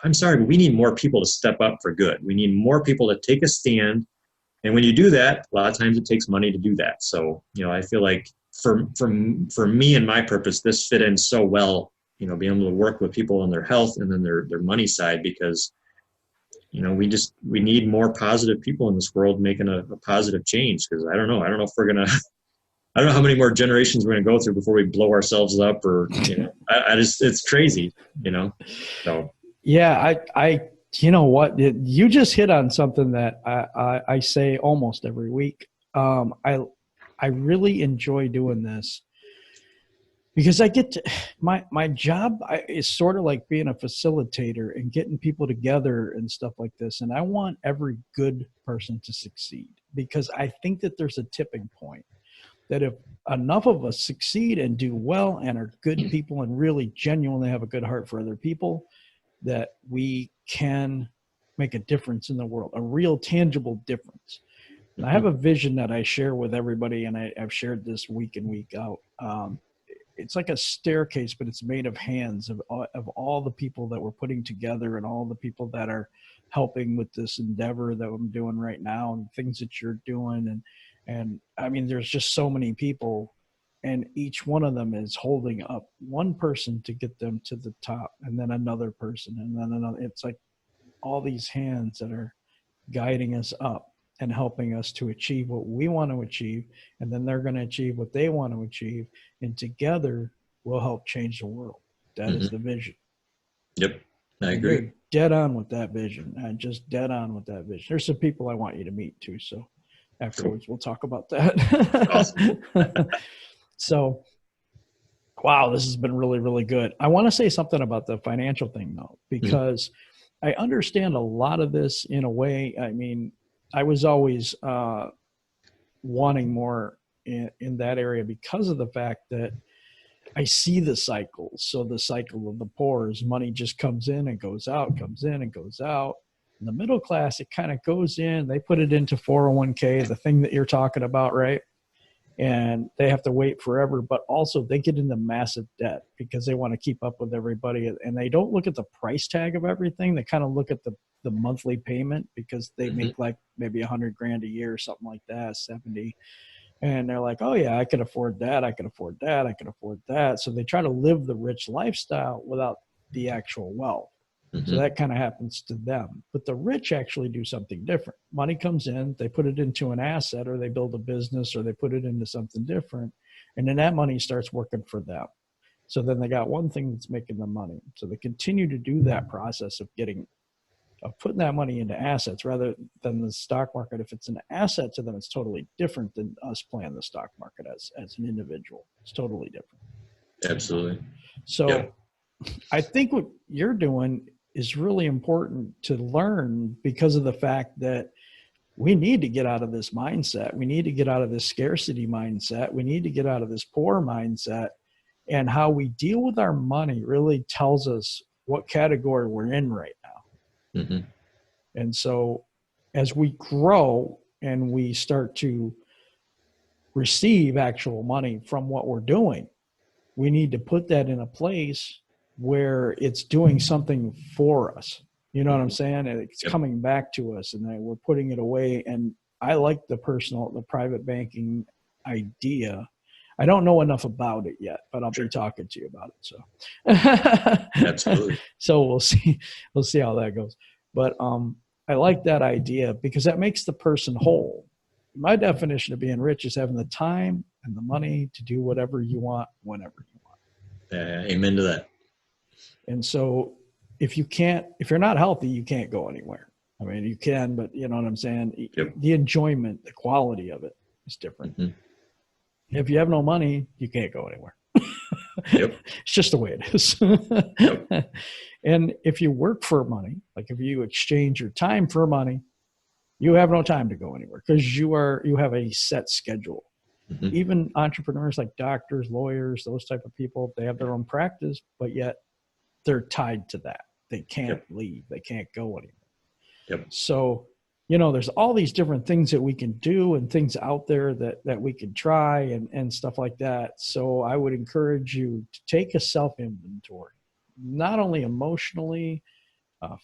B: I'm sorry, but we need more people to step up for good. We need more people to take a stand. And when you do that, a lot of times it takes money to do that. So, I feel like for me and my purpose, this fit in so well, being able to work with people on their health and then their money side, because, we need more positive people in this world making a positive change. Because I don't know if we're going to, I don't know how many more generations we're going to go through before we blow ourselves up, or, I just, it's crazy, so.
A: Yeah, you know what? You just hit on something that I say almost every week. I really enjoy doing this because I get to, my job is sort of like being a facilitator and getting people together and stuff like this. And I want every good person to succeed, because I think that there's a tipping point that if enough of us succeed and do well and are good people and really genuinely have a good heart for other people, that we can make a difference in the world, a real tangible difference. And I have a vision that I share with everybody, and I've shared this week in, week out. It's like a staircase, but it's made of hands of all the people that we're putting together and all the people that are helping with this endeavor that I'm doing right now and things that you're doing. And I mean, there's just so many people, and each one of them is holding up one person to get them to the top, and then another person, and then another. It's like all these hands that are guiding us up and helping us to achieve what we want to achieve. And then they're going to achieve what they want to achieve. And together we'll help change the world. That is the vision.
B: Yep. I agree.
A: You're dead on with that vision. Just dead on with that vision. There's some people I want you to meet too. So afterwards we'll talk about that.
B: Awesome.
A: So, wow, this has been really, really good. I want to say something about the financial thing though, because I understand a lot of this in a way. I mean, I was always wanting more in that area because of the fact that I see the cycles. So the cycle of the poor is money just comes in and goes out, comes in and goes out. In the middle class, it kind of goes in, they put it into 401k, the thing that you're talking about, right? And they have to wait forever, but also they get into massive debt because they want to keep up with everybody, and they don't look at the price tag of everything. They kind of look at the monthly payment, because they make like maybe $100,000 a year or something like that, 70. And they're like, oh yeah, I can afford that. I can afford that. I can afford that. So they try to live the rich lifestyle without the actual wealth. So that kind of happens to them. But the rich actually do something different. Money comes in, they put it into an asset, or they build a business, or they put it into something different. And then that money starts working for them. So then they got one thing that's making them money. So they continue to do that process of putting that money into assets rather than the stock market. If it's an asset to them, it's totally different than us playing the stock market as an individual. It's totally different.
B: Absolutely.
A: So I think what you're doing is really important to learn, because of the fact that we need to get out of this mindset. We need to get out of this scarcity mindset. We need to get out of this poor mindset, and how we deal with our money really tells us what category we're in right now. And so as we grow and we start to receive actual money from what we're doing, we need to put that in a place where it's doing something for us. You know what I'm saying? And it's coming back to us, and then we're putting it away. And I like the private banking idea. I don't know enough about it yet, but I'll be talking to you about it. So
B: Absolutely.
A: So we'll see how that goes. But I like that idea because that makes the person whole. My definition of being rich is having the time and the money to do whatever you want, whenever you want.
B: Amen to that.
A: And so if you're not healthy, you can't go anywhere. I mean, you can, but you know what I'm saying?
B: Yep.
A: The enjoyment, the quality of it is different.
B: Mm-hmm.
A: If you have no money, you can't go anywhere.
B: Yep.
A: It's just the way it is.
B: Yep.
A: And if you work for money, like if you exchange your time for money, you have no time to go anywhere because you have a set schedule. Mm-hmm. Even entrepreneurs like doctors, lawyers, those type of people, they have their own practice, but yet they're tied to that. They can't leave. They can't go anywhere.
B: Yep.
A: So, there's all these different things that we can do and things out there that we can try and stuff like that. So I would encourage you to take a self-inventory, not only emotionally,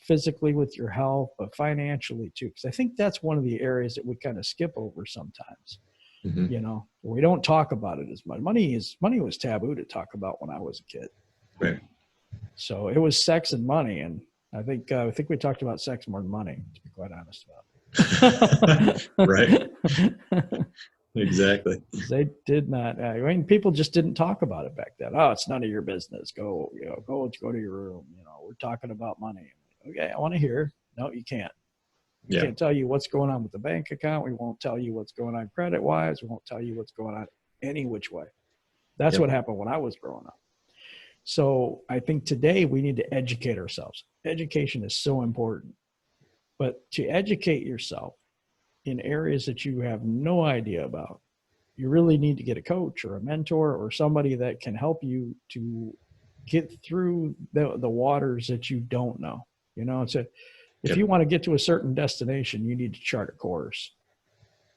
A: physically with your health, but financially too. Because I think that's one of the areas that we kind of skip over sometimes. Mm-hmm. We don't talk about it as much. Money was taboo to talk about when I was a kid.
B: Right.
A: So it was sex and money. And I think we talked about sex more than money, to be quite honest about it.
B: Right. Exactly.
A: They did not. People just didn't talk about it back then. Oh, it's none of your business. Go to your room. We're talking about money. Okay, I want to hear. No, you can't. We can't tell you what's going on with the bank account. We won't tell you what's going on credit wise. We won't tell you what's going on any which way. That's what happened when I was growing up. So I think today we need to educate ourselves. Education is so important. But to educate yourself in areas that you have no idea about, you really need to get a coach or a mentor or somebody that can help you to get through the waters that you don't know. If you want to get to a certain destination, you need to chart a course.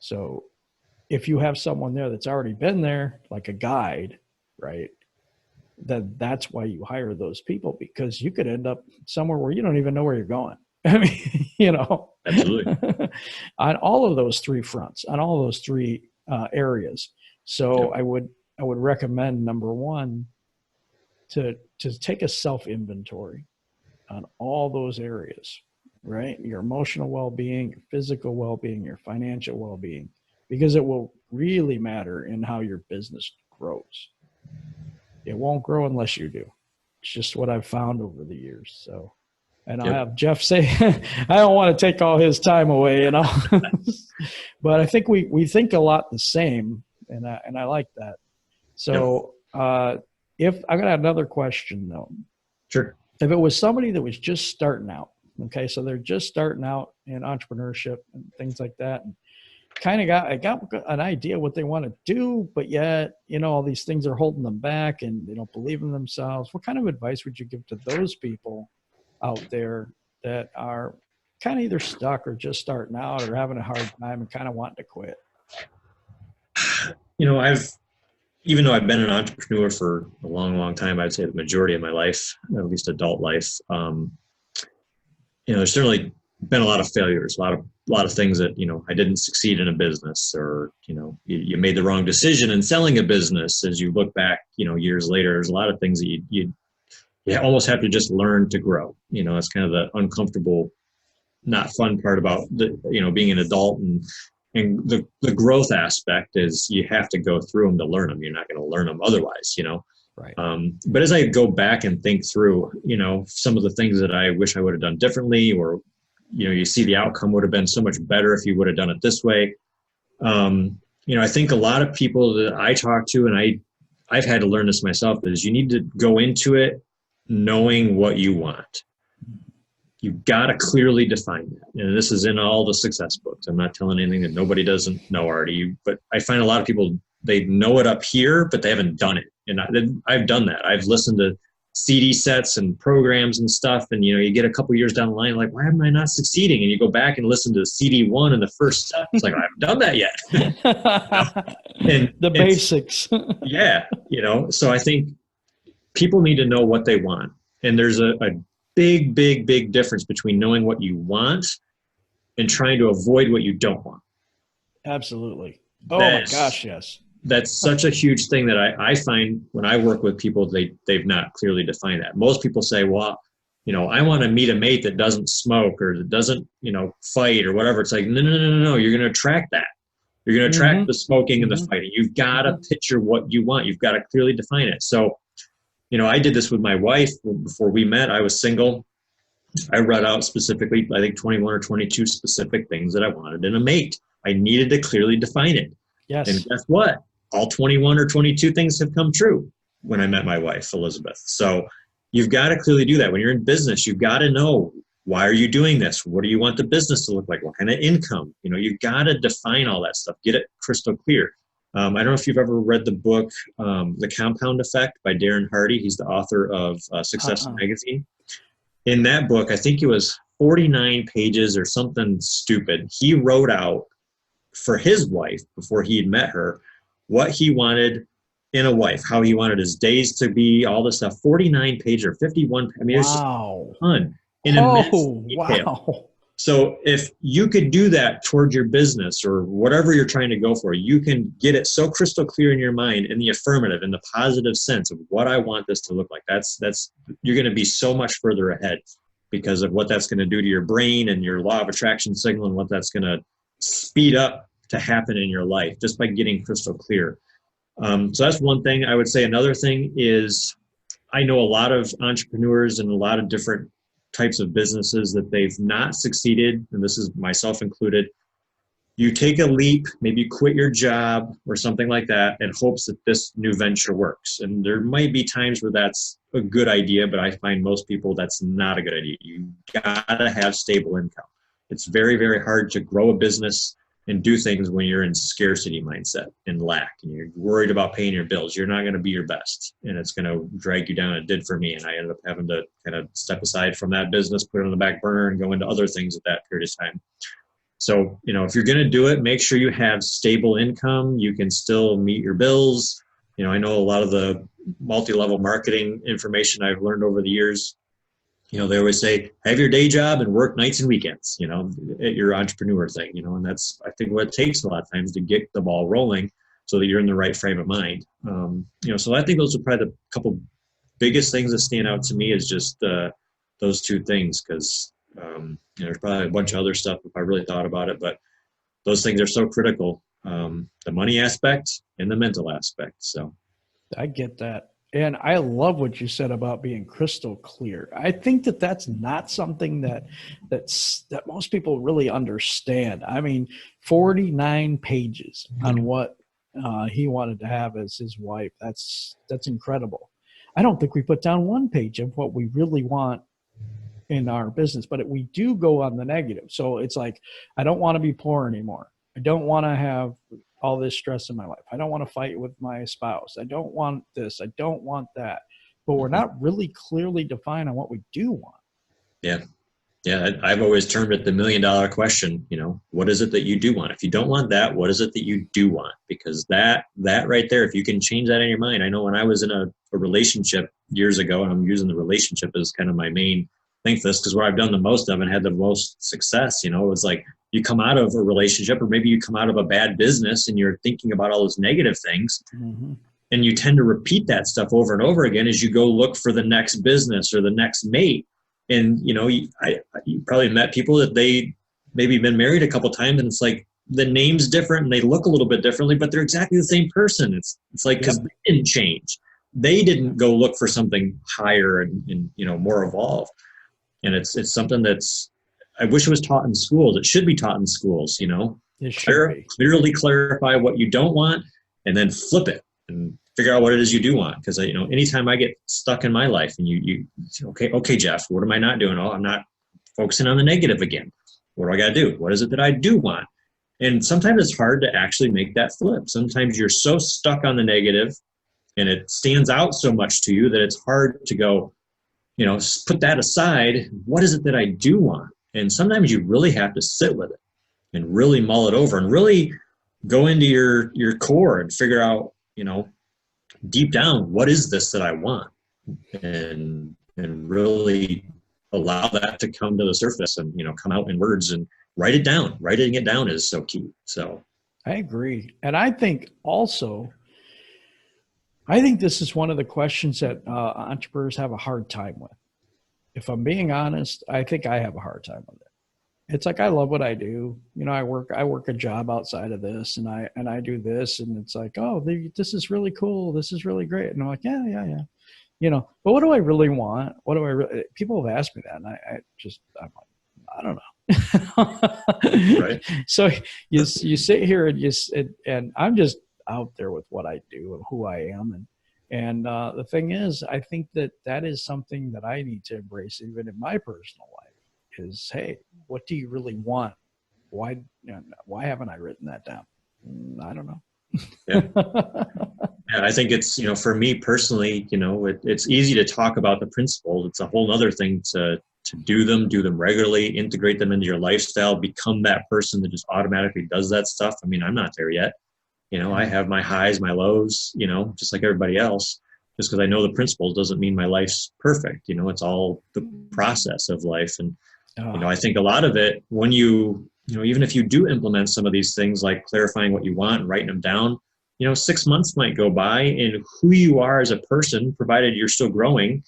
A: So if you have someone there that's already been there, like a guide, right, that's why you hire those people, because you could end up somewhere where you don't even know where you're going. I mean,
B: Absolutely.
A: On all of those three fronts, on all of those three areas. So I would recommend, number one, to take a self-inventory on all those areas, right? Your emotional well-being, your physical well-being, your financial well-being, because it will really matter in how your business grows. It won't grow unless you do. It's just what I've found over the years. So, and I'll have Jeff say, I don't want to take all his time away, but I think we think a lot the same, and I like that. So, if I got another question though.
B: Sure.
A: If it was somebody that was just starting out, okay, so they're just starting out in entrepreneurship and things like that, and kind of got an idea what they want to do, but yet, all these things are holding them back and they don't believe in themselves. What kind of advice would you give to those people out there that are kind of either stuck or just starting out or having a hard time and kind of wanting to quit?
B: Even though I've been an entrepreneur for a long, long time, I'd say the majority of my life, at least adult life, there's certainly been a lot of failures, a lot of things that, I didn't succeed in a business, or, you made the wrong decision in selling a business. As you look back, years later, there's a lot of things that you almost have to just learn to grow. It's kind of the uncomfortable, not fun part about being an adult, and the growth aspect is you have to go through them to learn them. You're not going to learn them otherwise,
A: Right.
B: But as I go back and think through, some of the things that I wish I would have done differently, or, you see the outcome would have been so much better if you would have done it this way. I think a lot of people that I talk to, and I've had to learn this myself, is you need to go into it knowing what you want. You've got to clearly define that. And this is in all the success books. I'm not telling anything that nobody doesn't know already, but I find a lot of people, they know it up here, but they haven't done it. And I've done that. I've listened to CD sets and programs and stuff. And, you get a couple years down the line, like, why am I not succeeding? And you go back and listen to CD 1 and the first step. It's like, I haven't done that yet. And
A: the basics.
B: So I think people need to know what they want. And there's a big difference between knowing what you want and trying to avoid what you don't want.
A: Absolutely. Oh my gosh, yes.
B: That's such a huge thing that I find when I work with people, they've not clearly defined that. Most people say, well, I want to meet a mate that doesn't smoke or that doesn't, fight or whatever. It's like, no. You're going to attract that. You're going to attract the smoking and the fighting. You've got to picture what you want. You've got to clearly define it. So, I did this with my wife before we met. I was single. I wrote out specifically, I think 21 or 22 specific things that I wanted in a mate. I needed to clearly define it.
A: Yes.
B: And guess what? All 21 or 22 things have come true when I met my wife, Elizabeth. So you've got to clearly do that. When you're in business, you've got to know, why are you doing this? What do you want the business to look like? What kind of income? You've got to define all that stuff. Get it crystal clear. I don't know if you've ever read the book, The Compound Effect by Darren Hardy. He's the author of Success Magazine. In that book, I think it was 49 pages or something stupid. He wrote out for his wife, before he had met her, what he wanted in a wife, how he wanted his days to be, all this stuff. 49 pages or 51. I mean, it's just a ton in immense detail.
A: Wow.
B: So if you could do that towards your business or whatever you're trying to go for, you can get it so crystal clear in your mind in the affirmative, in the positive sense of what I want this to look like. That's you're going to be so much further ahead because of what that's going to do to your brain and your law of attraction signal and what that's going to speed up to happen in your life just by getting crystal clear. So that's one thing I would say. Another thing is I know a lot of entrepreneurs and a lot of different types of businesses that they've not succeeded, and this is myself included. You take a leap, maybe quit your job or something like that in hopes that this new venture works. And there might be times where that's a good idea, but I find most people that's not a good idea. You gotta have stable income. It's very, very hard to grow a business and do things when you're in scarcity mindset and lack and you're worried about paying your bills. You're not going to be your best and it's going to drag you down. It did for me. And I ended up having to kind of step aside from that business, put it on the back burner and go into other things at that period of time. So, if you're going to do it, make sure you have stable income. You can still meet your bills. I know a lot of the multi-level marketing information I've learned over the years. They always say, have your day job and work nights and weekends, at your entrepreneur thing, and that's, I think, what it takes a lot of times to get the ball rolling so that you're in the right frame of mind. So I think those are probably the couple biggest things that stand out to me is just those two things, because there's probably a bunch of other stuff if I really thought about it, but those things are so critical, the money aspect and the mental aspect. So
A: I get that. And I love what you said about being crystal clear. I think that that's not something that most people really understand. I mean, 49 pages on what he wanted to have as his wife. That's incredible. I don't think we put down one page of what we really want in our business, but we do go on the negative. So it's like, I don't want to be poor anymore. I don't want to have all this stress in my life. I don't want to fight with my spouse. I don't want this. I don't want that. But we're not really clearly defined on what we do want.
B: Yeah. I've always termed it the $1 million question. What is it that you do want? If you don't want that, what is it that you do want? Because that right there, if you can change that in your mind. I know when I was in a relationship years ago, and I'm using the relationship as kind of my main thing for this, because where I've done the most of and had the most success, it was like, you come out of a relationship or maybe you come out of a bad business and you're thinking about all those negative things and you tend to repeat that stuff over and over again as you go look for the next business or the next mate. And, you probably met people that they maybe been married a couple times and it's like the name's different and they look a little bit differently, but they're exactly the same person. It's like, because they didn't change. They didn't go look for something higher and more evolved. And it's something that's, I wish it was taught in schools. It should be taught in schools,
A: It should be.
B: Clearly clarify what you don't want and then flip it and figure out what it is you do want. Because, anytime I get stuck in my life and you say, okay, Jeff, what am I not doing? Oh, I'm not focusing on the negative again. What do I got to do? What is it that I do want? And sometimes it's hard to actually make that flip. Sometimes you're so stuck on the negative and it stands out so much to you that it's hard to go, put that aside. What is it that I do want? And sometimes you really have to sit with it and really mull it over and really go into your core and figure out, deep down, what is this that I want? And really allow that to come to the surface and, come out in words and write it down. Writing it down is so key. So
A: I agree. And I think also, this is one of the questions that entrepreneurs have a hard time with. If I'm being honest, I think I have a hard time with it. It's like, I love what I do. I work a job outside of this, and I do this, and it's like, oh, this is really cool. This is really great. And I'm like, yeah. But what do I really want? People have asked me that, and I'm like, I don't know.
B: right.
A: So you sit here and I'm just out there with what I do and who I am. And the thing is, I think that is something that I need to embrace even in my personal life is, hey, what do you really want? Why haven't I written that down? I don't know.
B: Yeah, I think it's, for me personally, it's easy to talk about the principles. It's a whole other thing to do them regularly, integrate them into your lifestyle, become that person that just automatically does that stuff. I mean, I'm not there yet. I have my highs, my lows, just like everybody else. Just because I know the principles doesn't mean my life's perfect. It's all the process of life. And, I think a lot of it, when even if you do implement some of these things like clarifying what you want and writing them down, 6 months might go by, and who you are as a person, provided you're still growing,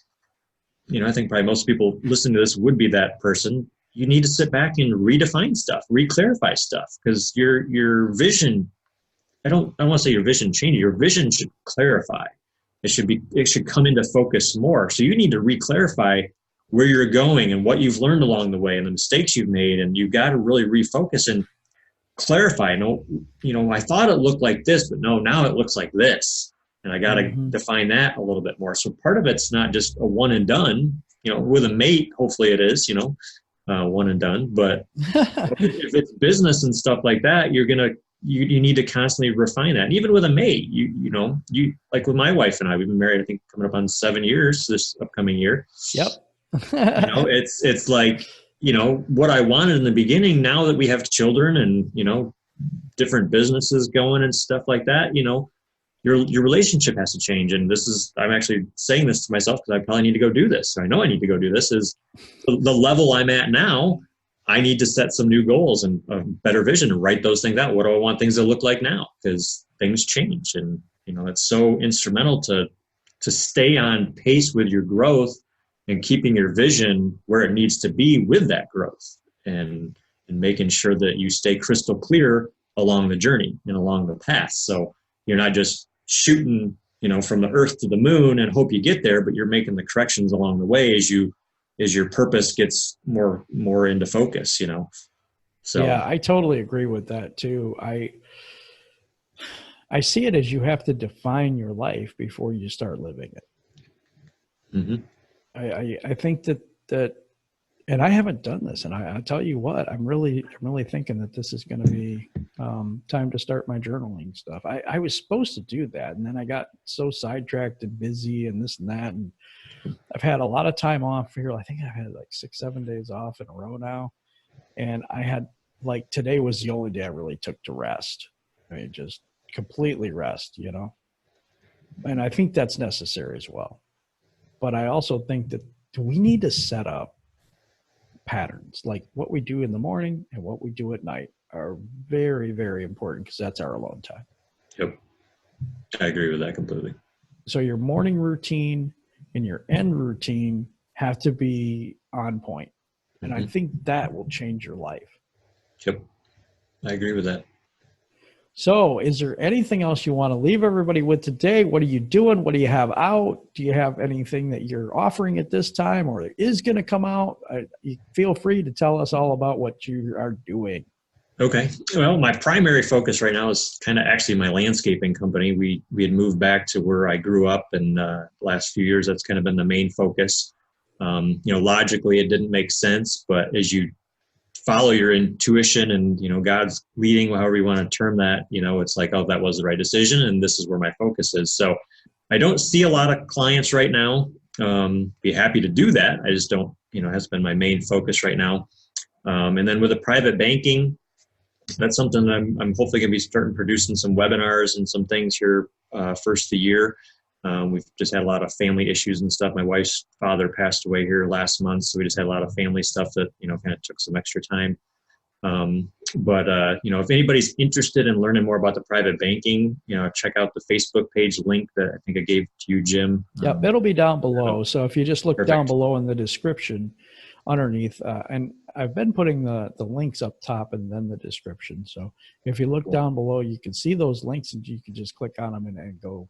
B: I think probably most people listening to this would be that person. You need to sit back and redefine stuff, reclarify stuff, because your vision, I don't want to say your vision changes. Your vision should clarify. It should come into focus more. So you need to reclarify where you're going and what you've learned along the way and the mistakes you've made. And you've got to really refocus and clarify. No, I thought it looked like this, but no, now it looks like this. And I got to define that a little bit more. So part of it's not just a one and done, with a mate, hopefully it is, one and done. But if it's business and stuff like that, you need to constantly refine that. And even with a mate, you like with my wife and I, we've been married, I think coming up on 7 years this upcoming year.
A: Yep.
B: It's like, what I wanted in the beginning, now that we have children and, different businesses going and stuff like that, your relationship has to change. And I'm actually saying this to myself because I probably need to go do this. I know I need to go do this. Is the level I'm at now, I need to set some new goals and a better vision and write those things out. What do I want things to look like now? Because things change. And, it's so instrumental to stay on pace with your growth and keeping your vision where it needs to be with that growth and making sure that you stay crystal clear along the journey and along the path. So you're not just shooting, from the earth to the moon and hope you get there, but you're making the corrections along the way as your purpose gets more into focus, So
A: yeah, I totally agree with that too. I see it as you have to define your life before you start living it.
B: Mm-hmm.
A: I think that, and I haven't done this, and I tell you what, I'm really thinking that this is going to be time to start my journaling stuff. I was supposed to do that, and then I got so sidetracked and busy and this and that, and I've had a lot of time off here. I think I've had like 6-7 days off in a row now, and I had today was the only day I really took to rest. I mean, just completely rest, and I think that's necessary as well. But I also think that we need to set up patterns, like what we do in the morning and what we do at night are very, very important because that's our alone time.
B: Yep. I agree with that completely.
A: So your morning routine and your end routine have to be on point. And I think that will change your life.
B: Yep. I agree with that.
A: So is there anything else you want to leave everybody with today? What are you doing? What do you have out? Do you have anything that you're offering at this time or is going to come out? You feel free to tell us all about what you are doing.
B: Okay. Well, my primary focus right now is kind of actually my landscaping company. We had moved back to where I grew up in the last few years. That's kind of been the main focus. Logically, it didn't make sense, but as you follow your intuition and, God's leading, however you want to term that, it's like, oh, that was the right decision. And this is where my focus is. So I don't see a lot of clients right now. Be happy to do that. I just don't, has been my main focus right now. And then with the private banking, that's something I'm hopefully going to be starting producing some webinars and some things here first of the year. We've just had a lot of family issues and stuff. My wife's father passed away here last month, so we just had a lot of family stuff that, kind of took some extra time. If anybody's interested in learning more about the private banking, check out the Facebook page link that I think I gave to you, Jim.
A: Yep, it'll be down below. So if you just look down
B: Perfect.
A: below in the description underneath, and I've been putting the links up top and then the description. So if you look
B: Cool.
A: down below, you can see those links and you can just click on them and go.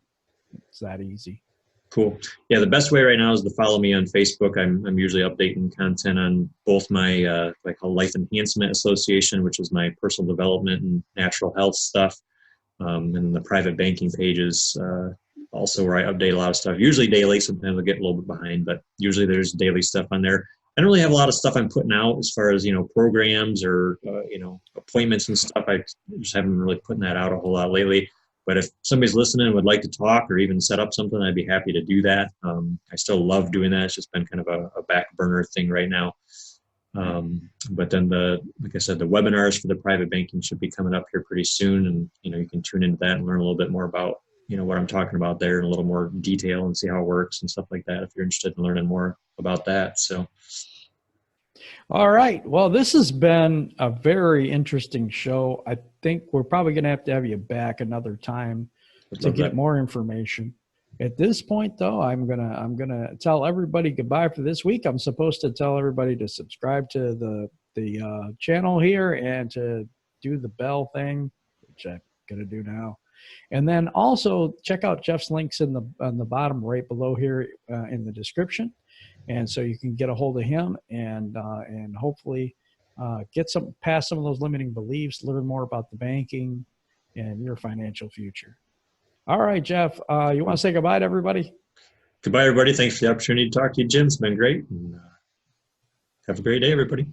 A: It's that easy.
B: Cool. Yeah, the best way right now is to follow me on Facebook. I'm usually updating content on both my what I call Life Enhancement Association, which is my personal development and natural health stuff, and the private banking pages also, where I update a lot of stuff. Usually daily. Sometimes I get a little bit behind, but usually there's daily stuff on there. I don't really have a lot of stuff I'm putting out as far as programs or appointments and stuff. I just haven't been really putting that out a whole lot lately. But if somebody's listening and would like to talk or even set up something, I'd be happy to do that. I still love doing that. It's just been kind of a back burner thing right now. But then like I said, the webinars for the private banking should be coming up here pretty soon. And, you can tune into that and learn a little bit more about, what I'm talking about there in a little more detail and see how it works and stuff like that, if you're interested in learning more about that. So.
A: All right. Well, this has been a very interesting show. I think we're probably going to have you back another time to get more information. At this point, though, I'm gonna tell everybody goodbye for this week. I'm supposed to tell everybody to subscribe to the channel here and to do the bell thing, which I'm gonna do now. And then also check out Jeff's links on the bottom right below here in the description. And so you can get a hold of him and hopefully get past some of those limiting beliefs, learn more about the banking and your financial future. All right, Jeff, you want to say goodbye to everybody?
B: Goodbye, everybody. Thanks for the opportunity to talk to you, Jim. It's been great. And, have a great day, everybody.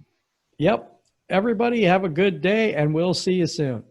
A: Yep. Everybody have a good day, and we'll see you soon.